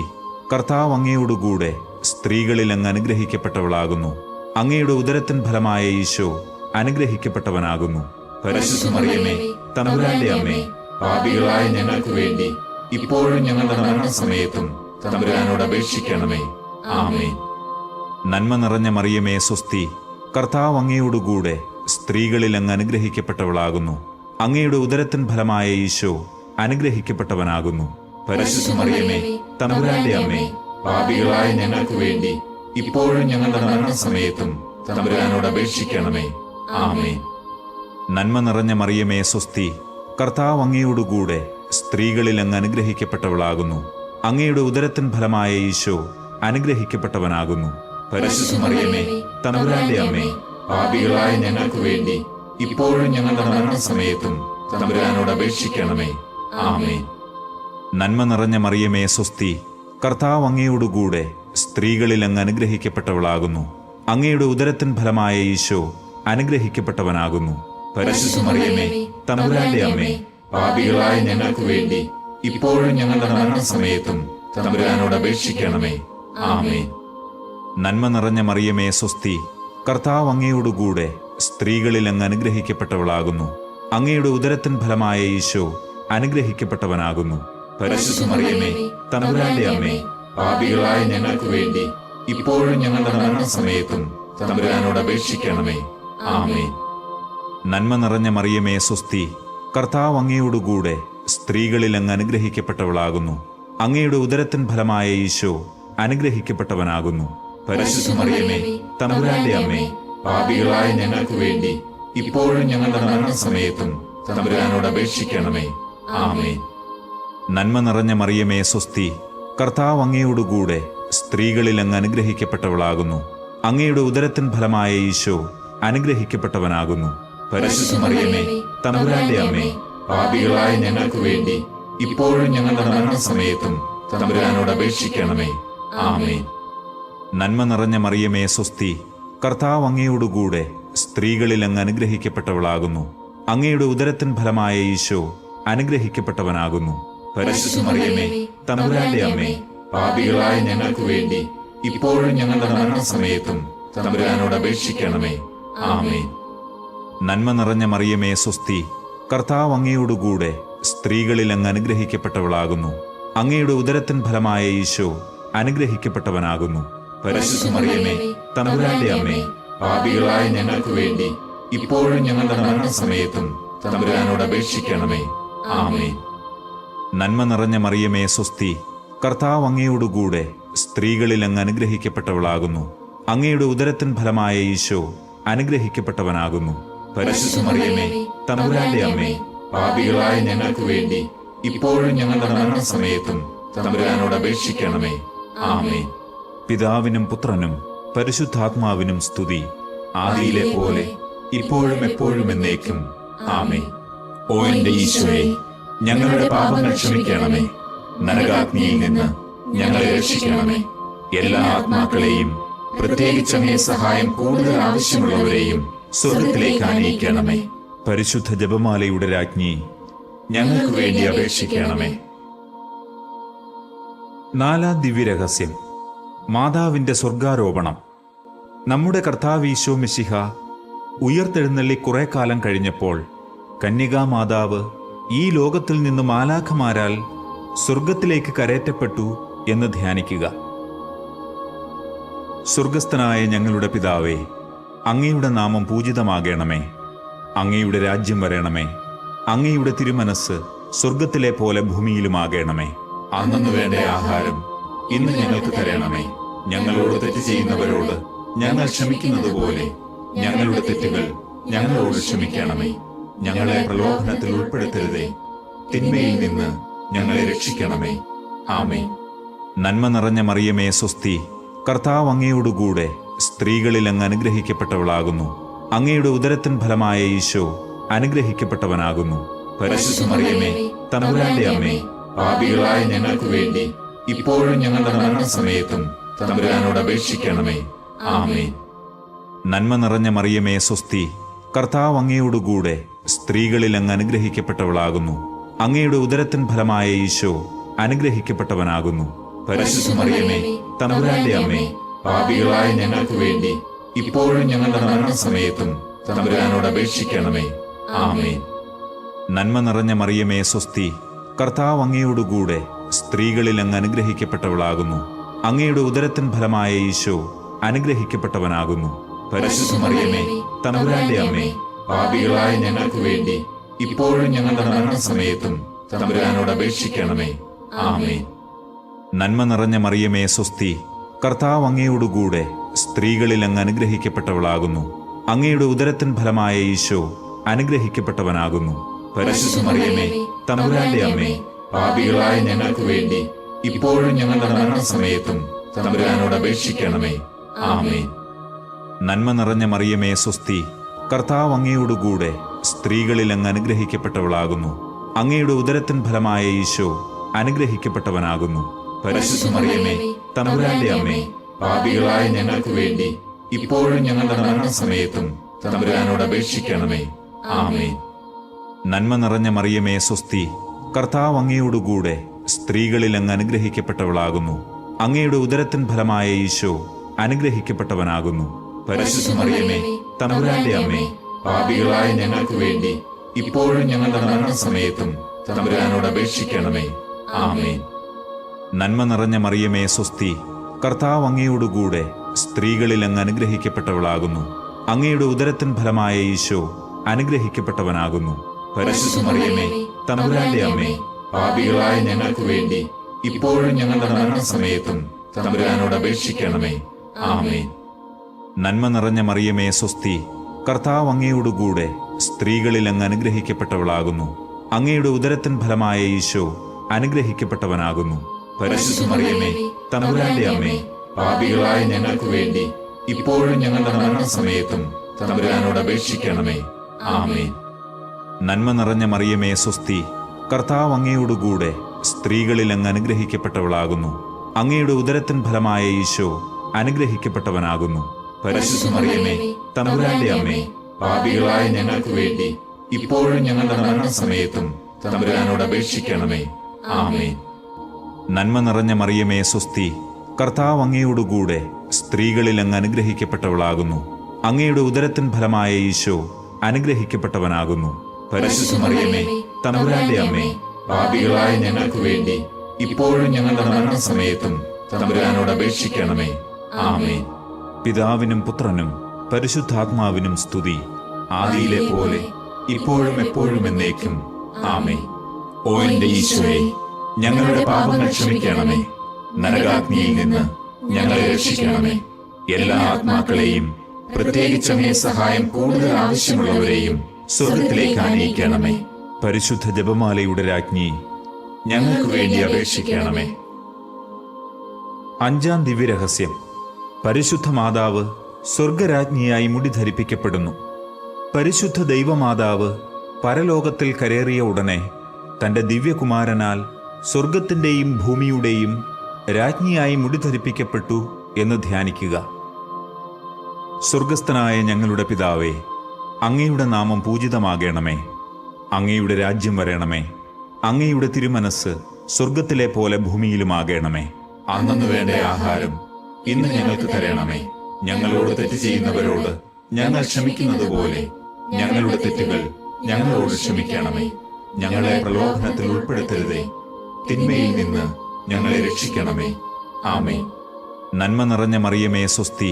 കർത്താവ് അങ്ങയോടുകൂടെ സ്ത്രീകളിൽ അങ്ങ് അനുഗ്രഹിക്കപ്പെട്ടവളാകുന്നു. അങ്ങയുടെ ഉദരത്തിൻ ഫലമായ ഈശോ അനുഗ്രഹിക്കപ്പെട്ടവനാകുന്നു. പരിശുദ്ധ മറിയമേ, തമ്പുരാന്റെ അമ്മേ, പാപികളായ ഞങ്ങൾക്ക് വേണ്ടി ഇപ്പോഴും ഞങ്ങളുടെ മരണസമയത്തും തമ്പുരാനോട് അപേക്ഷിക്കണമേ. ആമേൻ. നന്മ നിറഞ്ഞ മറിയമേ സ്വസ്തി, കർത്താവ് അങ്ങയോടുകൂടെ സ്ത്രീകളിൽ അങ്ങ് അനുഗ്രഹിക്കപ്പെട്ടവളാകുന്നു. അങ്ങയുടെ ഉദരത്തിൻ ഫലമായ ഈശോ അനുഗ്രഹിക്കപ്പെട്ടവനാകുന്നു. പരിശുദ്ധ മറിയമേ, തമ്പുരാന്റെ അമ്മേ, പാപികളായ ഞങ്ങൾക്ക് വേണ്ടി ഇപ്പോഴും ഞങ്ങളുടെ മരണസമയത്തും തമ്പുരാനോട് അപേക്ഷിക്കണമേ. ആമേൻ. നന്മ നിറഞ്ഞ മറിയമേ സ്വസ്തി, കർത്താവ് അങ്ങയോടുകൂടെ സ്ത്രീകളിൽ അങ്ങ് അനുഗ്രഹിക്കപ്പെട്ടവളാകുന്നു. അങ്ങയുടെ ഉദരത്തിൻ ഫലമായ ഈശോ അനുഗ്രഹിക്കപ്പെട്ടവനാകുന്നു. പരിശുദ്ധ മറിയമേ, തമ്പുരാന്റെ അമ്മേ, പാപികളായ ഞങ്ങൾക്ക് വേണ്ടി ഇപ്പോഴും ഞങ്ങളുടെ മരണസമയത്തും തമ്പുരാനോട് അപേക്ഷിക്കണമേ. ആമേൻ. നന്മ നിറഞ്ഞ മറിയമേ സ്വസ്തി, കർത്താവ് അങ്ങയോടുകൂടെ സ്ത്രീകളിൽ അങ്ങ് അനുഗ്രഹിക്കപ്പെട്ടവളാകുന്നു. അങ്ങയുടെ ഉദരത്തിൻ ഫലമായ ഈശോ അനുഗ്രഹിക്കപ്പെട്ടവനാകുന്നു. പരിശുദ്ധ മറിയമേ, തമ്പുരാന്റെ അമ്മേ, പാപികളായ ഞങ്ങൾക്ക് വേണ്ടി ഇപ്പോഴും ഞങ്ങളുടെ മരണസമയത്തും തമ്പുരാനോട് അപേക്ഷിക്കണമേ. ആമേൻ. നന്മ നിറഞ്ഞ മറിയമേ സ്വസ്തി, കർത്താവ് അങ്ങയോടുകൂടെ സ്ത്രീകളിൽ അങ്ങ് അനുഗ്രഹിക്കപ്പെട്ടവളാകുന്നു. അങ്ങയുടെ ഉദരത്തിൻ ഫലമായ ഈശോ അനുഗ്രഹിക്കപ്പെട്ടവനാകുന്നു. പരിശുദ്ധ മറിയമേ, തമ്പുരാന്റെ അമ്മേ, പാപികളായ ഞങ്ങൾക്ക് വേണ്ടി ഇപ്പോഴും ഞങ്ങളുടെ മരണസമയത്തും തമ്പുരാനോട് അപേക്ഷിക്കണമേ. ആമേൻ. നന്മ നിറഞ്ഞ മറിയമേ സ്വസ്തി, കർത്താവ് അങ്ങയോടുകൂടെ സ്ത്രീകളിൽ അങ്ങ് അനുഗ്രഹിക്കപ്പെട്ടവളാകുന്നു. അങ്ങയുടെ ഉദരത്തിൻ ഫലമായ ഈശോ അനുഗ്രഹിക്കപ്പെട്ടവനാകുന്നു. പരിശുദ്ധ മറിയമേ, തമ്പുരാന്റെ അമ്മേ, പാപികളായ ഞങ്ങൾക്ക് വേണ്ടി ഇപ്പോഴും ഞങ്ങളുടെ മരണസമയത്തും തമ്പുരാനോട് അപേക്ഷിക്കണമേ. ആമേൻ. നന്മ നിറഞ്ഞ മറിയമേ, സ്വസ്തി. കർത്താവ് അങ്ങയോടുകൂടെ സ്ത്രീകളിൽ അങ്ങ് അനുഗ്രഹിക്കപ്പെട്ടവളാകുന്നു. അങ്ങയുടെ ഉദരത്തിൻ ഫലമായ ഈശോ അനുഗ്രഹിക്കപ്പെട്ടവനാകുന്നു. പരിശുദ്ധ മറിയമേ, തമ്പുരാന്റെ അമ്മേ, പാപികളായ ഞങ്ങൾക്ക് വേണ്ടി ഇപ്പോഴും ഞങ്ങളുടെ മരണസമയത്തും തമ്പുരാനോട് അപേക്ഷിക്കണമേ. ആമേൻ. നന്മ നിറഞ്ഞ മറിയമേ, സ്വസ്തി. കർത്താവ് അങ്ങയോടുകൂടെ സ്ത്രീകളിൽ അങ്ങ് അനുഗ്രഹിക്കപ്പെട്ടവളാകുന്നു. അങ്ങയുടെ ഉദരത്തിൻ ഫലമായ ഈശോ അനുഗ്രഹിക്കപ്പെട്ടവനാകുന്നു. പരിശുദ്ധ മറിയമേ, തമ്പുരാന്റെ അമ്മേ, പാപികളായ ഞങ്ങൾക്ക് വേണ്ടി ഇപ്പോഴും ഞങ്ങളുടെ മരണസമയത്തും തമ്പുരാനോട് അപേക്ഷിക്കണമേ. ആമേൻ. നന്മ നിറഞ്ഞ മറിയമേ, സ്വസ്തി. കർത്താവ് അങ്ങയോടുകൂടെ സ്ത്രീകളിൽ അങ്ങ് അനുഗ്രഹിക്കപ്പെട്ടവളാകുന്നു. അങ്ങയുടെ ഉദരത്തിൻ ഫലമായ ഈശോ അനുഗ്രഹിക്കപ്പെട്ടവനാകുന്നു. പരിശുദ്ധ മറിയമേ, തമ്പുരാന്റെ അമ്മേ, പാപികളായ ഞങ്ങൾക്ക് വേണ്ടി ഇപ്പോഴും ഞങ്ങളുടെ മരണസമയത്തും തമ്പുരാനോട് അപേക്ഷിക്കണമേ. ആമേൻ. നന്മ നിറഞ്ഞ മറിയമേ, സ്വസ്തി. കർത്താവ് അങ്ങയോടുകൂടെ സ്ത്രീകളിൽ അങ്ങ് അനുഗ്രഹിക്കപ്പെട്ടവളാകുന്നു. അങ്ങയുടെ ഉദരത്തിൻ ഫലമായ ഈശോ അനുഗ്രഹിക്കപ്പെട്ടവനാകുന്നു. പരിശുദ്ധ മറിയമേ, തമ്പുരാന്റെ അമ്മേ, പാപികളായ ഞങ്ങൾക്ക് വേണ്ടി ഇപ്പോഴും ഞങ്ങളുടെ മരണസമയത്തും തമ്പുരാനോട് അപേക്ഷിക്കണമേ. ആമേൻ. പിതാവിനും പുത്രനും പരിശുദ്ധാത്മാവിനും സ്തുതി. ആദിയിലെ പോലെ ഇപ്പോഴും എപ്പോഴും എന്നേക്കും. ആമേൻ. ഓ എന്റെ ഈശോയെ, ഞങ്ങളുടെ പാപങ്ങൾ ക്ഷമിക്കണമേ. നരകാഗ്നിയിൽ നിന്ന് ഞങ്ങളെ രക്ഷിക്കണമേ. എല്ലാ ആത്മാക്കളെയും, പ്രത്യേകിച്ച് അങ്ങേ സഹായം കൂടുതൽ ആവശ്യമുള്ളവരെയും സ്വർഗത്തിലേക്ക് ആനയിക്കണമേ. പരിശുദ്ധ ജപമാലയുടെ രാജ്ഞി, ഞങ്ങൾക്ക് വേണ്ടി അപേക്ഷിക്കണമേ. നാലാം ദിവ്യരഹസ്യം, മാതാവിന്റെ സ്വർഗാരോപണം. നമ്മുടെ കർത്താവ് ഈശോ മിശിഹ ഉയർത്തെഴുന്നള്ളി കുറെ കാലം കഴിഞ്ഞപ്പോൾ കന്യകാമാതാവ് ഈ ലോകത്തിൽ നിന്ന് മാലാഖമാരാൽ സ്വർഗത്തിലേക്ക് കരേറ്റപ്പെട്ടു എന്ന് ധ്യാനിക്കുക. സ്വർഗസ്ഥനായ ഞങ്ങളുടെ പിതാവേ, അങ്ങയുടെ നാമം പൂജിതമാകണമേ. അങ്ങയുടെ രാജ്യം വരണമേ. അങ്ങയുടെ തിരുമനസ് സ്വർഗത്തിലെ പോലെ ഭൂമിയിലുമാകണമേ. അന്നു വേണ്ട ആഹാരം ഇന്ന് ഞങ്ങൾക്ക് തരണമേ. ഞങ്ങളോട് തെറ്റ് ചെയ്യുന്നവരോട് ഞങ്ങൾ ക്ഷമിക്കുന്നത് പോലെ ഞങ്ങളുടെ തെറ്റുകൾ ഞങ്ങളോട് ക്ഷമിക്കണമേ. ഞങ്ങളെ പ്രലോഭനത്തിൽ ഉൾപ്പെടുത്തരുതേ, തിന്മയിൽ നിന്ന് ഞങ്ങളെ രക്ഷിക്കണമേ. ആമേൻ. നന്മ നിറഞ്ഞ മറിയമേ, സ്വസ്തി. കർത്താവ് അങ്ങയോടുകൂടെ സ്ത്രീകളിൽ അങ്ങ് അനുഗ്രഹിക്കപ്പെട്ടവളാകുന്നു. അങ്ങയുടെ ഉദരത്തിൻ ഫലമായ ഈശോ അനുഗ്രഹിക്കപ്പെട്ടവനാകുന്നു. പരിശുദ്ധ മറിയമേ, തമ്പുരാന്റെ അമ്മേ, പാപികളായ ഞങ്ങൾക്ക് വേണ്ടി ഇപ്പോഴും ഞങ്ങളുടെ മരണസമയത്തും തമ്പുരാനോട് അപേക്ഷിക്കണമേ. ആമേൻ. നന്മ നിറഞ്ഞ മറിയമേ, സ്വസ്തി. കർത്താവ് അങ്ങയോടുകൂടെ സ്ത്രീകളിൽ അങ്ങ് അനുഗ്രഹിക്കപ്പെട്ടവളാകുന്നു. അങ്ങയുടെ ഉദരത്തിൻ ഫലമായ ഈശോ അനുഗ്രഹിക്കപ്പെട്ടവനാകുന്നു. പരിശുദ്ധ മറിയമേ, തമ്പുരാന്റെ അമ്മേ, പാപികളായ ഞങ്ങൾക്ക് വേണ്ടി ഇപ്പോഴും ഞങ്ങളുടെ മരണസമയത്തും തമ്പുരാനോട് അപേക്ഷിക്കണമേ. ആമേൻ. നന്മ നിറഞ്ഞ മറിയമേ, സ്വസ്തി. കർത്താവ് അങ്ങയോടുകൂടെ സ്ത്രീകളിൽ അങ്ങ് അനുഗ്രഹിക്കപ്പെട്ടവളാകുന്നു. അങ്ങയുടെ ഉദരത്തിൻ ഫലമായ ഈശോ അനുഗ്രഹിക്കപ്പെട്ടവനാകുന്നു. പരിശുദ്ധ മറിയമേ, തമ്പുരാന്റെ അമ്മേ, പാപികളായ ഞങ്ങൾക്ക് വേണ്ടി ഇപ്പോഴും ഞങ്ങളുടെ മരണസമയത്തും തമ്പുരാനോട് അപേക്ഷിക്കണമേ. ആമേൻ. നന്മ നിറഞ്ഞ മറിയമേ, സ്വസ്തി. കർത്താവ് അങ്ങയോടുകൂടെ സ്ത്രീകളിൽ അങ്ങ് അനുഗ്രഹിക്കപ്പെട്ടവളാകുന്നു. അങ്ങയുടെ ഉദരത്തിൻ ഫലമായ ഈശോ അനുഗ്രഹിക്കപ്പെട്ടവനാകുന്നു. പരിശുദ്ധ മറിയമേ, തമ്പുരാന്റെ അമ്മേ, പാപികളായ ഞങ്ങൾക്ക് വേണ്ടി ഇപ്പോഴും ഞങ്ങളുടെ മരണസമയത്തും തമ്പുരാനോട് അപേക്ഷിക്കണമേ. ആമേൻ. നന്മ നിറഞ്ഞ മറിയമേ, സ്വസ്തി. കർത്താവ് അങ്ങയോടുകൂടെ സ്ത്രീകളിൽ അങ്ങ് അനുഗ്രഹിക്കപ്പെട്ടവളാകുന്നു. അങ്ങയുടെ ഉദരത്തിൻ ഫലമായ ഈശോ അനുഗ്രഹിക്കപ്പെട്ടവനാകുന്നു. പരിശുദ്ധ മറിയമേ, തമ്പുരാന്റെ അമ്മേ, പാപികളായ ഞങ്ങൾക്ക് വേണ്ടി ഇപ്പോഴും ഞങ്ങളുടെ മരണസമയത്തും തമ്പുരാനോട് അപേക്ഷിക്കണമേ. ആമേൻ. നന്മ നിറഞ്ഞ മറിയമേ, സ്വസ്തി. കർത്താവ് അങ്ങയോടുകൂടെ സ്ത്രീകളിൽ അങ്ങ് അനുഗ്രഹിക്കപ്പെട്ടവളാകുന്നു. അങ്ങയുടെ ഉദരത്തിൻ ഫലമായ ഈശോ അനുഗ്രഹിക്കപ്പെട്ടവനാകുന്നു. പരിശുദ്ധ മറിയമേ, തമ്പുരാന്റെ അമ്മേ, പാപികളായ ഞങ്ങൾക്ക് വേണ്ടി ഇപ്പോഴും ഞങ്ങളുടെ മരണസമയത്തും തമ്പുരാനോട് അപേക്ഷിക്കണമേ. ആമേൻ. നന്മ നിറഞ്ഞ മറിയമേ, സ്വസ്തി. കർത്താവ് അങ്ങയോടുകൂടെ സ്ത്രീകളിൽ അങ്ങ് അനുഗ്രഹിക്കപ്പെട്ടവളാകുന്നു. അങ്ങയുടെ ഉദരത്തിൻ ഫലമായ ഈശോ അനുഗ്രഹിക്കപ്പെട്ടവനാകുന്നു. പരിശുദ്ധ മറിയമേ, തമ്പുരാന്റെ അമ്മേ, പാപികളായ ഞങ്ങൾക്ക് വേണ്ടി ഇപ്പോഴും ഞങ്ങളുടെ മരണസമയത്തും തമ്പുരാനോട് അപേക്ഷിക്കണമേ. ആമേൻ. നന്മ നിറഞ്ഞ മറിയമേ സ്വസ്തി, കർത്താവ് അങ്ങയോടുകൂടെ സ്ത്രീകളിൽ അങ്ങ് അനുഗ്രഹിക്കപ്പെട്ടവളാകുന്നു. അങ്ങയുടെ ഉദരത്തിൻ ഫലമായ ഈശോ അനുഗ്രഹിക്കപ്പെട്ടവനാകുന്നു. പരിശുദ്ധ മറിയമേ, തമ്പുരാന്റെ അമ്മേ, പാപികളായ ഞങ്ങൾക്ക് വേണ്ടി ഇപ്പോഴും ഞങ്ങളുടെ മരണസമയത്തും തമ്പുരാനോട് അപേക്ഷിക്കണമേ. ആമേൻ. നന്മ നിറഞ്ഞ മറിയമേ സ്വസ്തി, കർത്താവ് അങ്ങയോടുകൂടെ സ്ത്രീകളിൽ അങ്ങ് അനുഗ്രഹിക്കപ്പെട്ടവളാകുന്നു. അങ്ങയുടെ ഉദരത്തിൻ ഫലമായ ഈശോ അനുഗ്രഹിക്കപ്പെട്ടവനാകുന്നു. പരിശുദ്ധ മറിയമേ, തമ്പുരാന്റെ അമ്മേ, പാപികളായ ഞങ്ങൾക്ക് വേണ്ടി ഇപ്പോഴും ഞങ്ങളുടെ മരണസമയത്തും തമ്പുരാനോട് അപേക്ഷിക്കണമേ. ആമേൻ. നന്മ നിറഞ്ഞ മറിയമേ സ്വസ്തി, കർത്താവ് അങ്ങയോടുകൂടെ സ്ത്രീകളിൽ അങ്ങ് അനുഗ്രഹിക്കപ്പെട്ടവളാകുന്നു. അങ്ങയുടെ ഉദരത്തിൻ ഫലമായ ഈശോ അനുഗ്രഹിക്കപ്പെട്ടവനാകുന്നു. പരിശുദ്ധ മറിയമേ, തമ്പുരാന്റെ അമ്മേ, പാപികളായ ഞങ്ങൾക്ക് വേണ്ടി ഇപ്പോഴും ഞങ്ങളുടെ മരണസമയത്തും തമ്പുരാനോട് അപേക്ഷിക്കണമേ. ആമേൻ. പിതാവിനും പുത്രനും പരിശുദ്ധാത്മാവിനും സ്തുതി, ആദിയിലെ പോലെ ഇപ്പോഴും എപ്പോഴും എന്നേക്കും. ആമേൻ. ഓ എന്റെ ഈശോയെ, ഞങ്ങളുടെ പാപങ്ങൾ ക്ഷമിക്കണമേ. നരകാഗ്നിയിൽ നിന്ന് ഞങ്ങളെ രക്ഷിക്കണമേ. എല്ലാ ആത്മാക്കളെയും, പ്രത്യേകിച്ച് അങ്ങേ സഹായം കൂടുതൽ ആവശ്യമുള്ളവരെയും സ്വർഗത്തിലേക്ക് ആനയിക്കണമേ. പരിശുദ്ധ ജപമാലയുടെ രാജ്ഞി, ഞങ്ങൾക്ക് വേണ്ടി അപേക്ഷിക്കണമേ. അഞ്ചാം ദിവ്യരഹസ്യം. പരിശുദ്ധ മാതാവ് സ്വർഗരാജ്ഞിയായി മുടി ധരിപ്പിക്കപ്പെടുന്നു. പരിശുദ്ധ ദൈവമാതാവ് പരലോകത്തിൽ കരേറിയ ഉടനെ തന്റെ ദിവ്യകുമാരനാൽ സ്വർഗത്തിന്റെയും ഭൂമിയുടെയും രാജ്ഞിയായി മുടി ധരിപ്പിക്കപ്പെട്ടു എന്ന് ധ്യാനിക്കുക. സ്വർഗസ്ഥനായ ഞങ്ങളുടെ പിതാവേ, അങ്ങയുടെ നാമം പൂജിതമാകണമേ. അങ്ങയുടെ രാജ്യം വരണമേ. അങ്ങയുടെ തിരുമനസ് സ്വർഗത്തിലെ പോലെ ഭൂമിയിലുമാകണമേ. അന്നു വേണ്ട ആഹാരം ഇന്ന് ഞങ്ങൾക്ക് തരണമേ. ഞങ്ങളോട് തെറ്റ് ചെയ്യുന്നവരോട് ഞങ്ങൾ ക്ഷമിക്കുന്നത് പോലെ ഞങ്ങളുടെ തെറ്റുകൾ ഞങ്ങളോട് ക്ഷമിക്കണമേ. ഞങ്ങളെ പ്രലോഭനത്തിൽ ഉൾപ്പെടുത്തരുതേ, തിന്മയിൽ നിന്ന് ഞങ്ങളെ രക്ഷിക്കണമേ. ആമേൻ. നന്മ നിറഞ്ഞ മറിയമേ സ്വസ്തി,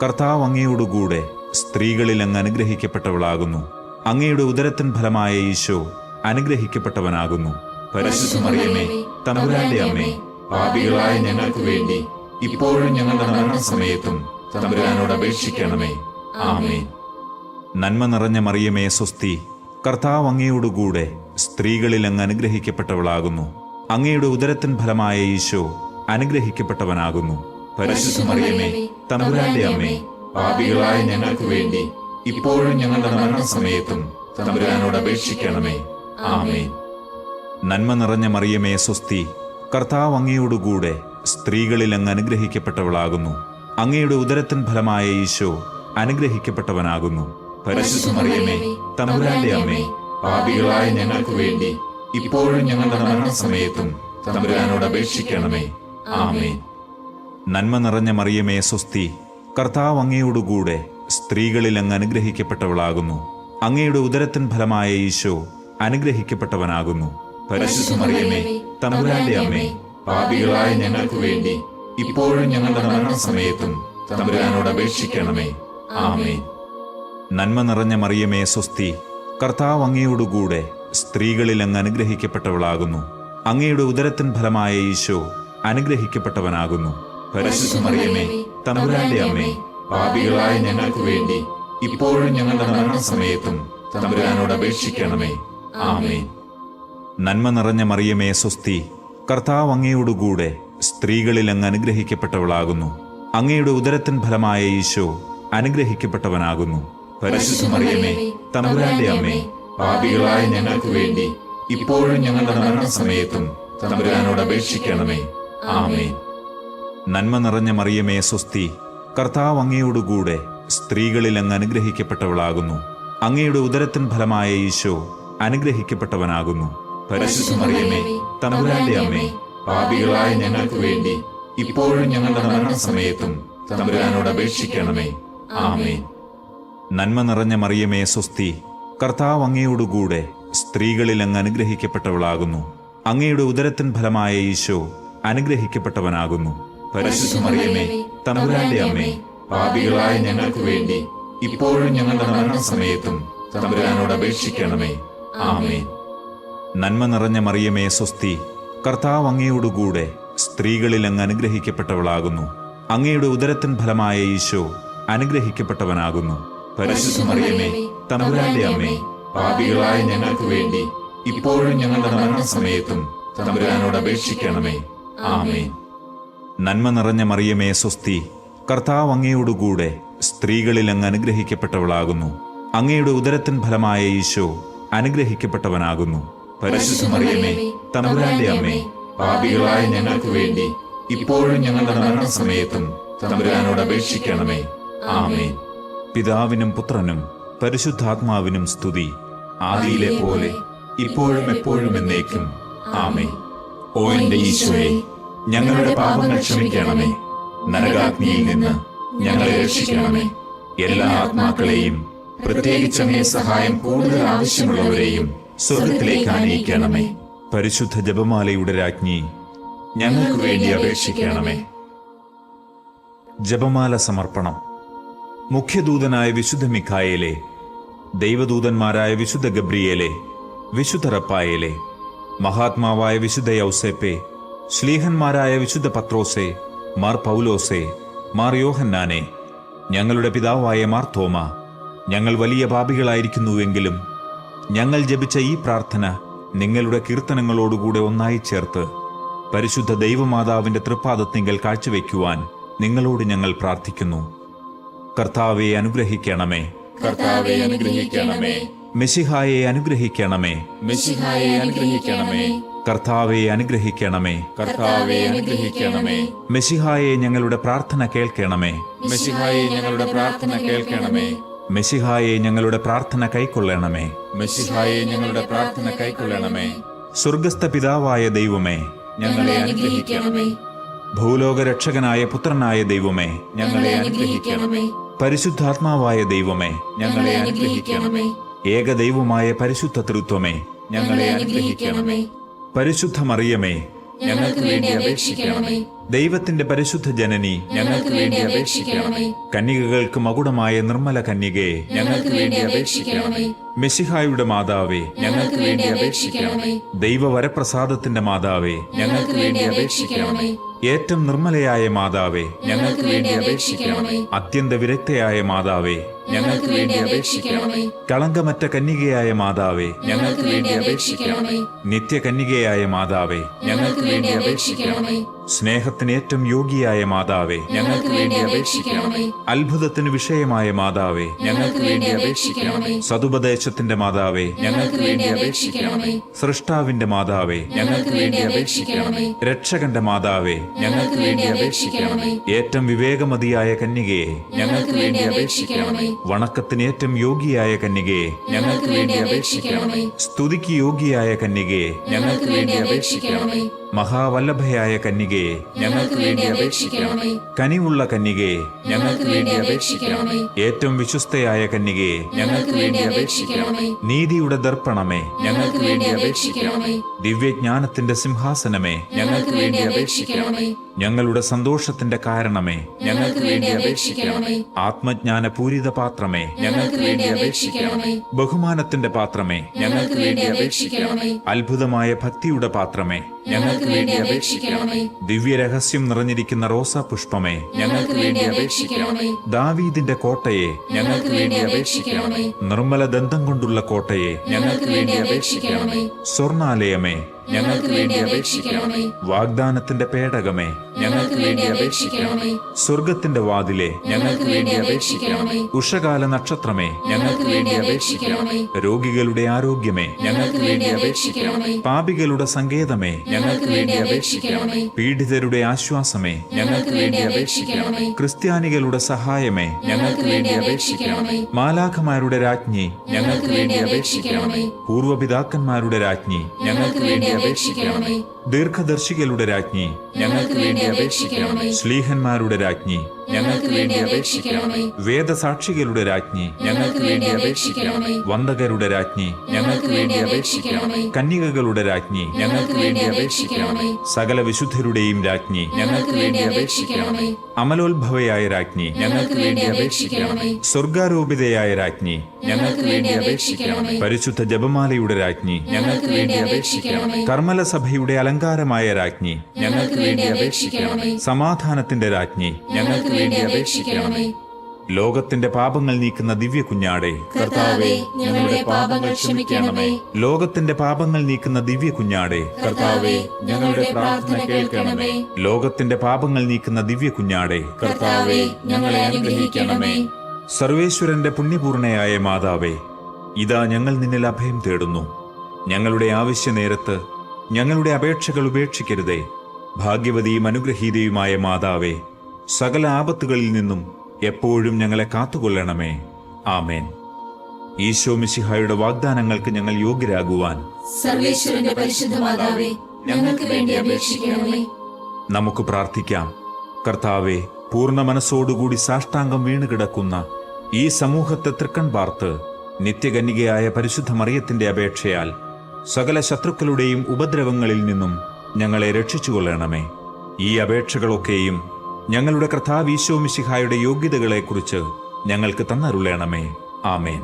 കർത്താവ് അങ്ങയോടുകൂടെ സ്ത്രീകളിൽ അങ്ങ് അനുഗ്രഹിക്കപ്പെട്ടവളാകുന്നു. അങ്ങയുടെ ഉദരത്തിൻ ഫലമായ ഈശോ അനുഗ്രഹിക്കപ്പെട്ടവനാകുന്നു. പരിശുദ്ധ മറിയമേ, തമ്പുരാന്റെ അമ്മേ, പാപികളായ ഞങ്ങൾക്ക് വേണ്ടി ഇപ്പോഴും ഞങ്ങളുടെ മരണസമയത്തും തമ്പുരാനോട് അപേക്ഷിക്കണമേ. ആമേൻ. നന്മ നിറഞ്ഞ മറിയമേ സ്വസ്തി, കർത്താവ് അങ്ങയോടുകൂടെ സ്ത്രീകളിൽ അങ്ങ് അനുഗ്രഹിക്കപ്പെട്ടവളാകുന്നു. അങ്ങയുടെ ഉദരത്തിൻ ഫലമായ ഈശോ അനുഗ്രഹിക്കപ്പെട്ടവനാകുന്നു. പരിശുദ്ധ മറിയമേ, തമ്പുരാന്റെ അമ്മേ, പാപികളായ ഞങ്ങൾക്ക് വേണ്ടി ഇപ്പോഴും ഞങ്ങളുടെ മരണസമയത്തും തമ്പുരാനോട് അപേക്ഷിക്കണമേ. ആമേൻ. നന്മ നിറഞ്ഞ മറിയമേ സ്വസ്തി, കർത്താവ് അങ്ങയോടുകൂടെ സ്ത്രീകളിൽ അങ്ങ് അനുഗ്രഹിക്കപ്പെട്ടവളാകുന്നു. അങ്ങയുടെ ഉദരത്തിൻ ഫലമായ ഈശോ അനുഗ്രഹിക്കപ്പെട്ടവനാകുന്നു. പരിശുദ്ധ മറിയമേ, തമ്പുരാന്റെ അമ്മേ, പാപികളായ ഞങ്ങൾക്ക് വേണ്ടി ഇപ്പോഴും ഞങ്ങളുടെ മരണസമയത്തും തമ്പുരാനോട് അപേക്ഷിക്കണമേ. ആമേൻ. നന്മ നിറഞ്ഞ മറിയമേ സ്വസ്തി, കർത്താവ് അങ്ങയോടുകൂടെ സ്ത്രീകളിൽ അങ്ങ് അനുഗ്രഹിക്കപ്പെട്ടവളാകുന്നു. അങ്ങയുടെ ഉദരത്തിൻ ഫലമായ ഈശോ അനുഗ്രഹിക്കപ്പെട്ടവനാകുന്നു. പരിശുദ്ധ മറിയമേ, തമ്പുരാന്റെ അമ്മേ, പാപികളായ ഞങ്ങൾക്ക് വേണ്ടി ഇപ്പോഴും ഞങ്ങളുടെ മരണസമയത്തും തമ്പുരാനോട് അപേക്ഷിക്കണമേ. ആമേൻ. നന്മ നിറഞ്ഞ മറിയമേ സ്വസ്തി, കർത്താവ് അങ്ങയോടുകൂടെ സ്ത്രീകളിൽ അങ്ങ് അനുഗ്രഹിക്കപ്പെട്ടവളാകുന്നു. അങ്ങയുടെ ഉദരത്തിൻ ഫലമായ ഈശോ അനുഗ്രഹിക്കപ്പെട്ടവനാകുന്നു. പരിശുദ്ധ മറിയമേ, തമ്പുരാന്റെ അമ്മേ, പാപികളായ ഞങ്ങൾക്ക് വേണ്ടി ഇപ്പോഴും ഞങ്ങളുടെ മരണസമയത്തും തമ്പുരാനോട് അപേക്ഷിക്കണമേ. ആമേൻ. നന്മ നിറഞ്ഞ മറിയമേ സ്വസ്തി, കർത്താവ് അങ്ങയോടുകൂടെ സ്ത്രീകളിൽ അങ്ങ് അനുഗ്രഹിക്കപ്പെട്ടവളാകുന്നു. അങ്ങയുടെ ഉദരത്തിൻ ഫലമായ ഈശോ അനുഗ്രഹിക്കപ്പെട്ടവനാകുന്നു. പരിശുദ്ധ മറിയമേ, തമ്പുരാന്റെ അമ്മേ, പാപികളായ ഞങ്ങൾക്ക് വേണ്ടി ഇപ്പോഴും ഞങ്ങളുടെ മരണസമയത്തും തമ്പുരാനോട് അപേക്ഷിക്കണമേ. ആമേൻ. നന്മ നിറഞ്ഞ മറിയമേ സ്വസ്തി, കർത്താവ് അങ്ങയോടുകൂടെ സ്ത്രീകളിൽ അങ്ങ് അനുഗ്രഹിക്കപ്പെട്ടവളാകുന്നു. അങ്ങയുടെ ഉദരത്തിൻ ഫലമായ ഈശോ അനുഗ്രഹിക്കപ്പെട്ടവനാകുന്നു. പരിശുദ്ധ മറിയമേ, തമ്പുരാന്റെ അമ്മേ, പാപികളായ ഞങ്ങൾക്ക് വേണ്ടി ഇപ്പോഴും ഞങ്ങളുടെ മരണസമയത്തും തമ്പുരാനോട് അപേക്ഷിക്കണമേ. ആമേൻ. നന്മ നിറഞ്ഞ മറിയമേ സ്വസ്തി, കർത്താവ് അങ്ങയോടുകൂടെ സ്ത്രീകളിൽ അങ്ങ് അനുഗ്രഹിക്കപ്പെട്ടവളാകുന്നു. അങ്ങയുടെ ഉദരത്തിൻ ഫലമായ ഈശോ അനുഗ്രഹിക്കപ്പെട്ടവനാകുന്നു. പരിശുദ്ധ മറിയമേ, തമ്പുരാന്റെ അമ്മേ, പാപികളായ ഞങ്ങൾക്ക് വേണ്ടി ഇപ്പോഴും ഞങ്ങളുടെ മരണസമയത്തും തമ്പുരാനോട് അപേക്ഷിക്കണമേ. ആമേൻ. നന്മ നിറഞ്ഞ മറിയമേ സ്വസ്തി, കർത്താവ് അങ്ങയോടുകൂടെ സ്ത്രീകളിൽ അങ്ങ് അനുഗ്രഹിക്കപ്പെട്ടവളാകുന്നു. അങ്ങയുടെ ഉദരത്തിൻ ഫലമായ ഈശോ അനുഗ്രഹിക്കപ്പെട്ടവനാകുന്നു. പരിശുദ്ധ മറിയമേ, തമ്പുരാന്റെ അമ്മേ, പാപികളായ ഞങ്ങൾക്ക് വേണ്ടി ഇപ്പോഴും ഞങ്ങളുടെ മരണസമയത്തും തമ്പുരാനോട് അപേക്ഷിക്കണമേ. ആമേൻ. നന്മ നിറഞ്ഞ മറിയമേ സ്വസ്തി, കർത്താവ് അങ്ങയോടുകൂടെ സ്ത്രീകളിൽ അങ്ങ് അനുഗ്രഹിക്കപ്പെട്ടവളാകുന്നു. അങ്ങയുടെ ഉദരത്തിൻ ഫലമായ ഈശോ അനുഗ്രഹിക്കപ്പെട്ടവനാകുന്നു. പരിശുദ്ധ മറിയമേ, തമ്പുരാന്റെ അമ്മേ, പാപികളായ ഞങ്ങൾക്ക് വേണ്ടി ഇപ്പോഴും ഞങ്ങളുടെ മരണസമയത്തും തമ്പുരാനോട് അപേക്ഷിക്കണമേ. ആമേൻ. പിതാവിനും പുത്രനും പരിശുദ്ധാത്മാവിനും സ്തുതി, ആദിയിലെ പോലെ ഇപ്പോഴും എപ്പോഴും എന്നേക്കും. ആമേൻ. ഓ എന്റെ ഈശോയെ, ഞങ്ങളുടെ പാപങ്ങൾ ക്ഷമിക്കണമേ. നരകാഗ്നിയിൽ നിന്ന് ഞങ്ങളെ രക്ഷിക്കണമേ. എല്ലാ ആത്മാക്കളെയും, പ്രത്യേകിച്ച് അങ്ങേ സഹായം കൂടുതൽ ആവശ്യമുള്ളവരെയും സ്വർഗത്തിലേക്ക് ആനയിക്കണമേ. പരിശുദ്ധ ജപമാലയുടെ രാജ്ഞി, ഞങ്ങൾക്ക് വേണ്ടി അപേക്ഷിക്കണമേ. ജപമാല സമർപ്പണം. മുഖ്യദൂതനായ വിശുദ്ധ മിഖായേലെ, ദൈവദൂതന്മാരായ വിശുദ്ധ ഗബ്രിയേലെ, വിശുദ്ധ റപ്പായേലെ, മഹാത്മാവായ വിശുദ്ധ യൗസേപ്പെ, ശ്ലീഹന്മാരായ വിശുദ്ധ പത്രോസെ, മാർ പൗലോസെ, മാർ യോഹന്നാനെ, ഞങ്ങളുടെ പിതാവായ മാർ തോമ, ഞങ്ങൾ വലിയ പാപികളായിരിക്കുന്നുവെങ്കിലും ഞങ്ങൾ ജപിച്ച ഈ പ്രാർത്ഥന നിങ്ങളുടെ കീർത്തനങ്ങളോടുകൂടെ ഒന്നായി ചേർത്ത് പരിശുദ്ധ ദൈവമാതാവിന്റെ തൃപ്പാദത്തിങ്കൽ കാഴ്ചവെക്കുവാൻ നിങ്ങളോട് ഞങ്ങൾ പ്രാർത്ഥിക്കുന്നു. കർത്താവെ അനുഗ്രഹിക്കണമേ. കർത്താവെ അനുഗ്രഹിക്കണമേ. മെശിഹായെ അനുഗ്രഹിക്കണമേ. മെശിഹായെ അനുഗ്രഹിക്കണമേ. കർത്താവെ അനുഗ്രഹിക്കണമേ. കർത്താവെ അനുഗ്രഹിക്കണമേ. മെശിഹായെ ഞങ്ങളുടെ പ്രാർത്ഥന കേൾക്കണമേ. മെശിഹായെ ഞങ്ങളുടെ പ്രാർത്ഥന കേൾക്കണമേ. മെശിഹായെ ഞങ്ങളുടെ പ്രാർത്ഥന കൈക്കൊള്ളണമേ. മെശിഹായെ ഞങ്ങളുടെ പ്രാർത്ഥന കൈക്കൊള്ളണമേ. സ്വർഗസ്ഥ പിതാവായ ദൈവമേ, ഞങ്ങളെ അനുഗ്രഹിക്കണമേ. ഭൂലോകരക്ഷകനായ പുത്രനായ ദൈവമേ, ഞങ്ങളെ അനുഗ്രഹിക്കണമേ. പരിശുദ്ധാത്മാവായ ദൈവമേ, ഞങ്ങളെ അനുഗ്രഹിക്കണമേ. ഏകദൈവമായ പരിശുദ്ധ തൃത്വമേ, ഞങ്ങളെ അനുഗ്രഹിക്കണമേ. പരിശുദ്ധ മറിയമേ, ഞങ്ങൾക്ക് വേണ്ടി അപേക്ഷിക്കണമേ. ദൈവത്തിന്റെ പരിശുദ്ധ ജനനി, ഞങ്ങൾക്ക് വേണ്ടി അപേക്ഷിക്കണമേ. കന്യകകൾക്ക് മകുടമായ നിർമ്മല കന്യകേ, ഞങ്ങൾക്ക് വേണ്ടി അപേക്ഷിക്കണമേ. മെശിഹായുടെ മാതാവേ, ഞങ്ങൾക്ക് വേണ്ടി അപേക്ഷിക്കണമേ. ദൈവവരപ്രസാദത്തിന്റെ മാതാവേ, ഞങ്ങൾക്ക് വേണ്ടി അപേക്ഷിക്കണമേ. ഏറ്റവും നിർമ്മലയായ മാതാവേ, ഞങ്ങൾക്ക് വേണ്ടി അപേക്ഷിക്കണമേ. അത്യന്ത വിരക്തയായ മാതാവേ, ഞങ്ങൾക്ക് വേണ്ടി അപേക്ഷിക്കണമേ. കളങ്കമറ്റ കന്യകയായ മാതാവേ, ഞങ്ങൾക്ക് വേണ്ടി അപേക്ഷിക്കണമേ. നിത്യകന്യകയായ മാതാവേ, ഞങ്ങൾക്ക് വേണ്ടി അപേക്ഷിക്കണമേ. സ്നേഹത്തിന് ഏറ്റവും യോഗ്യയായ മാതാവേ, ഞങ്ങൾക്ക് വേണ്ടി അപേക്ഷിക്കണമേ. അത്ഭുതത്തിന് വിഷയമായ മാതാവേ, ഞങ്ങൾക്ക് വേണ്ടി അപേക്ഷിക്കണമേ. സതുപദേശത്തിന്റെ മാതാവേ, ഞങ്ങൾക്ക് വേണ്ടി അപേക്ഷിക്കണമേ. സൃഷ്ടാവിന്റെ മാതാവേ, ഞങ്ങൾക്ക് വേണ്ടി അപേക്ഷിക്കണമേ. രക്ഷകന്റെ മാതാവേ, ഞങ്ങൾക്ക് വേണ്ടി അപേക്ഷിക്കണമേ. ഏറ്റവും വിവേകമതിയായ കന്യകയെ, ഞങ്ങൾക്ക് വേണ്ടി അപേക്ഷിക്കണമേ. വണക്കത്തിന് ഏറ്റവും യോഗ്യയായ കന്യകയെ, ഞങ്ങൾക്ക് വേണ്ടി അപേക്ഷിക്കണമേ. സ്തുതിക്ക് യോഗ്യയായ കന്യകയെ, ഞങ്ങൾക്ക് വേണ്ടി അപേക്ഷിക്കണമേ. മഹാവല്ലഭയായ കന്യകയെ, ഞങ്ങൾക്ക് വേണ്ടി അപേക്ഷിക്കണമേ. കനിവുള്ള കന്യകയെ, ഞങ്ങൾക്ക് വേണ്ടി അപേക്ഷിക്കണമേ. ഏറ്റവും വിശ്വസ്തയായ കന്യകയെ, ഞങ്ങൾക്ക് വേണ്ടി അപേക്ഷിക്കണമേ. നീതിയുടെ ദർപ്പണമേ, ഞങ്ങൾക്ക് വേണ്ടി അപേക്ഷിക്കണമേ. ദിവ്യജ്ഞാനത്തിന്റെ സിംഹാസനമേ, ഞങ്ങൾക്ക് വേണ്ടി അപേക്ഷിക്കണമേ. ഞങ്ങളുടെ സന്തോഷത്തിന്റെ കാരണമേ, ഞങ്ങൾക്ക് വേണ്ടി അപേക്ഷിക്കണമേ. ആത്മജ്ഞാന പൂരിത പാത്രമേ, ഞങ്ങൾക്ക് വേണ്ടി അപേക്ഷിക്കണമേ. ബഹുമാനത്തിന്റെ പാത്രമേ, ഞങ്ങൾക്ക് വേണ്ടി അപേക്ഷിക്കണമേ. അത്ഭുതമായ ഭക്തിയുടെ പാത്രമേ, ഞങ്ങൾക്ക് വേണ്ടി അപേക്ഷിക്കണമേ. ദിവ്യരഹസ്യം നിറഞ്ഞിരിക്കുന്ന റോസാ പുഷ്പമേ, ഞങ്ങൾക്ക് വേണ്ടി അപേക്ഷിക്കണമേ. ദാവീദിന്റെ കോട്ടയെ, ഞങ്ങൾക്ക് വേണ്ടി അപേക്ഷിക്കണമേ. നിർമ്മല ദന്തം കൊണ്ടുള്ള കോട്ടയെ, ഞങ്ങൾക്ക് വേണ്ടി അപേക്ഷിക്കണമേ. സ്വർണാലയമേ, ഞങ്ങൾക്ക് വേണ്ടി അപേക്ഷിക്കണമേ. വാഗ്ദാനത്തിന്റെ പേടകമേ, ഞങ്ങൾക്ക് വേണ്ടി അപേക്ഷിക്കണമേ. സ്വർഗത്തിന്റെ വാതിലെ, ഞങ്ങൾക്ക് വേണ്ടി അപേക്ഷിക്കണമേ. ഉഷകാല നക്ഷത്രമേ, ഞങ്ങൾക്ക് വേണ്ടി അപേക്ഷിക്കണമേ. രോഗികളുടെ ആരോഗ്യമേ, ഞങ്ങൾക്ക് വേണ്ടി അപേക്ഷിക്കണമേ. പാപികളുടെ സങ്കേതമേ, ഞങ്ങൾക്ക് വേണ്ടി അപേക്ഷിക്കണമേ. പീഡിതരുടെ ആശ്വാസമേ, ഞങ്ങൾക്ക് വേണ്ടി അപേക്ഷിക്കണമേ. ക്രിസ്ത്യാനികളുടെ സഹായമേ, ഞങ്ങൾക്ക് വേണ്ടി അപേക്ഷിക്കണമേ. മാലാഖമാരുടെ രാജ്ഞി, ഞങ്ങൾക്ക് വേണ്ടി അപേക്ഷിക്കണമേ. പൂർവപിതാക്കന്മാരുടെ രാജ്ഞി, ഞങ്ങൾക്ക് വേണ്ടി അപേക്ഷിക്കണമേ. ദീർഘദർശികളുടെ രാജ്ഞി, ഞങ്ങൾക്ക് വേണ്ടി അപേക്ഷിക്കണമേ. ശ്ലീഹന്മാരുടെ രാജ്ഞി, ഞങ്ങൾക്ക് വേണ്ടി അപേക്ഷിക്കണമേ. വേദസാക്ഷികളുടെ രാജ്ഞി, ഞങ്ങൾക്ക് വേണ്ടി അപേക്ഷിക്കണമേ. വന്ദകരുടെ രാജ്ഞി, ഞങ്ങൾക്ക് വേണ്ടി അപേക്ഷിക്കണമേ. കന്യകകളുടെ രാജ്ഞി, ഞങ്ങൾക്ക് വേണ്ടി അപേക്ഷിക്കണമേ. സകല വിശുദ്ധരുടെയും രാജ്ഞി, ഞങ്ങൾക്ക് വേണ്ടി അപേക്ഷിക്കണമേ. അമലോത്ഭവയായ രാജ്ഞി, ഞങ്ങൾക്ക് വേണ്ടി അപേക്ഷിക്കണമേ. സ്വർഗാരോപിതയായ രാജ്ഞി, ഞങ്ങൾക്ക് വേണ്ടി അപേക്ഷിക്കണമേ. പരിശുദ്ധ ജപമാലയുടെ രാജ്ഞി, ഞങ്ങൾക്ക് വേണ്ടി അപേക്ഷിക്കണമേ. കർമ്മല സഭയുടെ അലങ്കാരമായ രാജ്ഞി, ഞങ്ങൾക്ക് വേണ്ടി അപേക്ഷിക്കണമേ. സമാധാനത്തിന്റെ രാജ്ഞി, ഞങ്ങൾക്ക് വേണ്ടി അപേക്ഷിക്കണമേ. ലോകത്തിന്റെ പാപങ്ങൾ നീക്കുന്ന ദിവ്യ കുഞ്ഞാടേ, കർത്താവേ, ഞങ്ങളുടെ പാപങ്ങൾ ക്ഷമിക്കണമേ. ലോകത്തിന്റെ പാപങ്ങൾ നീക്കുന്ന ദിവ്യ കുഞ്ഞാടേ, കർത്താവേ, ഞങ്ങളുടെ പ്രാർത്ഥന കേൾക്കണമേ. ലോകത്തിന്റെ പാപങ്ങൾ നീക്കുന്ന ദിവ്യ കുഞ്ഞാടേ, കർത്താവേ, ഞങ്ങളെ അനുഗ്രഹിക്കണമേ. സർവേശ്വരന്റെ പുണ്യപൂർണയായ മാതാവേ, ഇതാ ഞങ്ങൾ നിന്നിൽ അഭയം തേടുന്നു. ഞങ്ങളുടെ ആവശ്യ നേരത്ത് ഞങ്ങളുടെ അപേക്ഷകൾ ഉപേക്ഷിക്കരുതേ. ഭാഗ്യവതിയും അനുഗ്രഹീതയുമായ മാതാവേ, സകല ആപത്തുകളിൽ നിന്നും എപ്പോഴും ഞങ്ങളെ കാത്തുകൊള്ളണമേ. ആമേൻ. ഈശോ മിശിഹായുടെ വാഗ്ദാനങ്ങൾക്ക് ഞങ്ങൾ യോഗ്യരാകുവാൻ സർവേശ്വരന്റെ പരിശുദ്ധ മാതാവേ, ഞങ്ങൾക്ക് വേണ്ടി അപേക്ഷിക്കണമേ. നമുക്ക് പ്രാർത്ഥിക്കാം. കർത്താവെ, പൂർണ്ണ മനസ്സോടുകൂടി സാഷ്ടാംഗം വീണുകിടക്കുന്ന ഈ സമൂഹത്തെ തൃക്കൺ പാർത്ത് നിത്യകന്യകയായ പരിശുദ്ധ മറിയത്തിന്റെ അപേക്ഷയാൽ സകല ശത്രുക്കളുടെയും ഉപദ്രവങ്ങളിൽ നിന്നും ഞങ്ങളെ രക്ഷിച്ചുകൊള്ളണമേ. ഈ അപേക്ഷകളൊക്കെയും ഞങ്ങളുടെ കർത്താവ് ഈശോ മിശിഹായുടെ യോഗ്യതകളെക്കുറിച്ച് ഞങ്ങൾക്ക് തന്നരുളണമേ. ആമേൻ.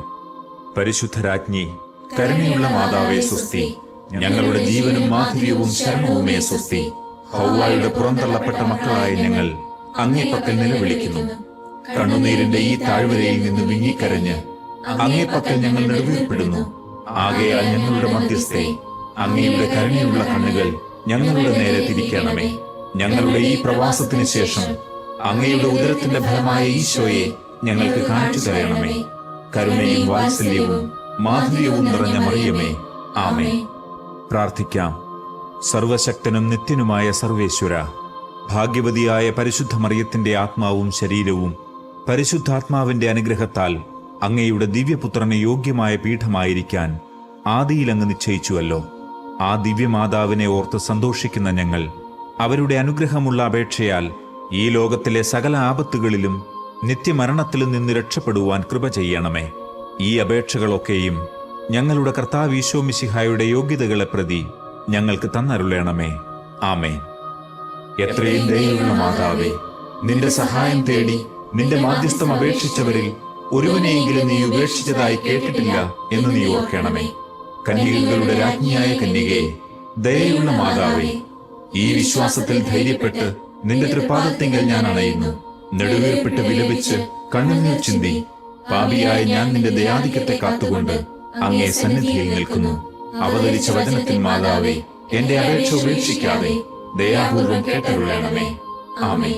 പരിശുദ്ധരാജ്ഞി, കരുണയുള്ള മാതാവേ സ്വസ്തി. ഞങ്ങളുടെ ജീവനും മാധുര്യവും ശരണവുമേ സ്വസ്തി. ഹൗവായുടെ പുറന്തള്ളപ്പെട്ട മക്കളായ ഞങ്ങൾ അങ്ങേപ്പക്കൽ നിലവിളിക്കുന്നു. കണ്ണുനീരിന്റെ ഈ താഴ്വരയിൽ നിന്ന് വിങ്ങിക്കരഞ്ഞ് അങ്ങേപ്പക്കൽ ഞങ്ങൾ നെടുവീർപ്പെടുന്നു. ആകയാൽ ഞങ്ങളുടെ മധ്യസ്ഥേ, അങ്ങയുടെ കരുണയുള്ള കണ്ണുകൾ ഞങ്ങളുടെ നേരെ തിരിക്കണമേ. ഞങ്ങളുടെ ഈ പ്രവാസത്തിന് ശേഷം അങ്ങയുടെ ഉദരത്തിന്റെ ഫലമായ ഈശോയെ ഞങ്ങൾക്ക് കാണിച്ചു തരണമേ. കരുണയും വാത്സല്യവും മാധുര്യവും നിറഞ്ഞ മറിയമേ, ആമേൻ. പ്രാർത്ഥിക്കാം. സർവശക്തനും നിത്യനുമായ സർവേശ്വര, ഭാഗ്യവതിയായ പരിശുദ്ധ മറിയത്തിന്റെ ആത്മാവും ശരീരവും പരിശുദ്ധാത്മാവിന്റെ അനുഗ്രഹത്താൽ അങ്ങയുടെ ദിവ്യപുത്രന് യോഗ്യമായ പീഠമായിരിക്കാൻ ആദിയിൽ അങ്ങ് നിശ്ചയിച്ചുവല്ലോ. ആ ദിവ്യമാതാവിനെ ഓർത്ത് സന്തോഷിക്കുന്ന ഞങ്ങൾ അവരുടെ അനുഗ്രഹമുള്ള അപേക്ഷയാൽ ഈ ലോകത്തിലെ സകല ആപത്തുകളിലും നിത്യമരണത്തിലും നിന്ന് രക്ഷപ്പെടുവാൻ കൃപ ചെയ്യണമേ. ഈ അപേക്ഷകളൊക്കെയും ഞങ്ങളുടെ കർത്താവ് ഈശോ മിശിഹായുടെ യോഗ്യതകളെ പ്രതി ഞങ്ങൾക്ക് തന്നരുളണമേ. ആമേൻ. എത്രയും ദയയുള്ള മാതാവേ, നിന്റെ സഹായം തേടി നിന്റെ മാധ്യസ്ഥം അപേക്ഷിച്ചവരിൽ ഒരുവനെയെങ്കിലും നീ ഉപേക്ഷിച്ചതായി കേട്ടിട്ടില്ല എന്ന് നീ ഓർക്കണമേ. കന്യകകളുടെ രാജ്ഞിയായ കന്യകേ, ദയയുള്ള മാതാവേ, ഈ വിശ്വാസത്തിൽ ധൈര്യപ്പെട്ട് നിന്റെ തൃപ്പാദത്തിങ്കൽ ഞാൻ അണയുന്നു. നെടുവീർപ്പിട്ട് വിലപിച്ച് കണ്ണുനീർ ചിന്തി പാപിയായ ഞാൻ നിന്റെ ദയാധിക്യത്തെ കാത്തുകൊണ്ട് അങ്ങേ സന്നിധിയിൽ നിൽക്കുന്നു. അവതരിച്ച വചനത്തിൽ മാതാവേ, എന്റെ അപേക്ഷ ഉപേക്ഷിക്കാതെ ദയാപൂർവം കേട്ടരുളണമേ. ആമേൻ.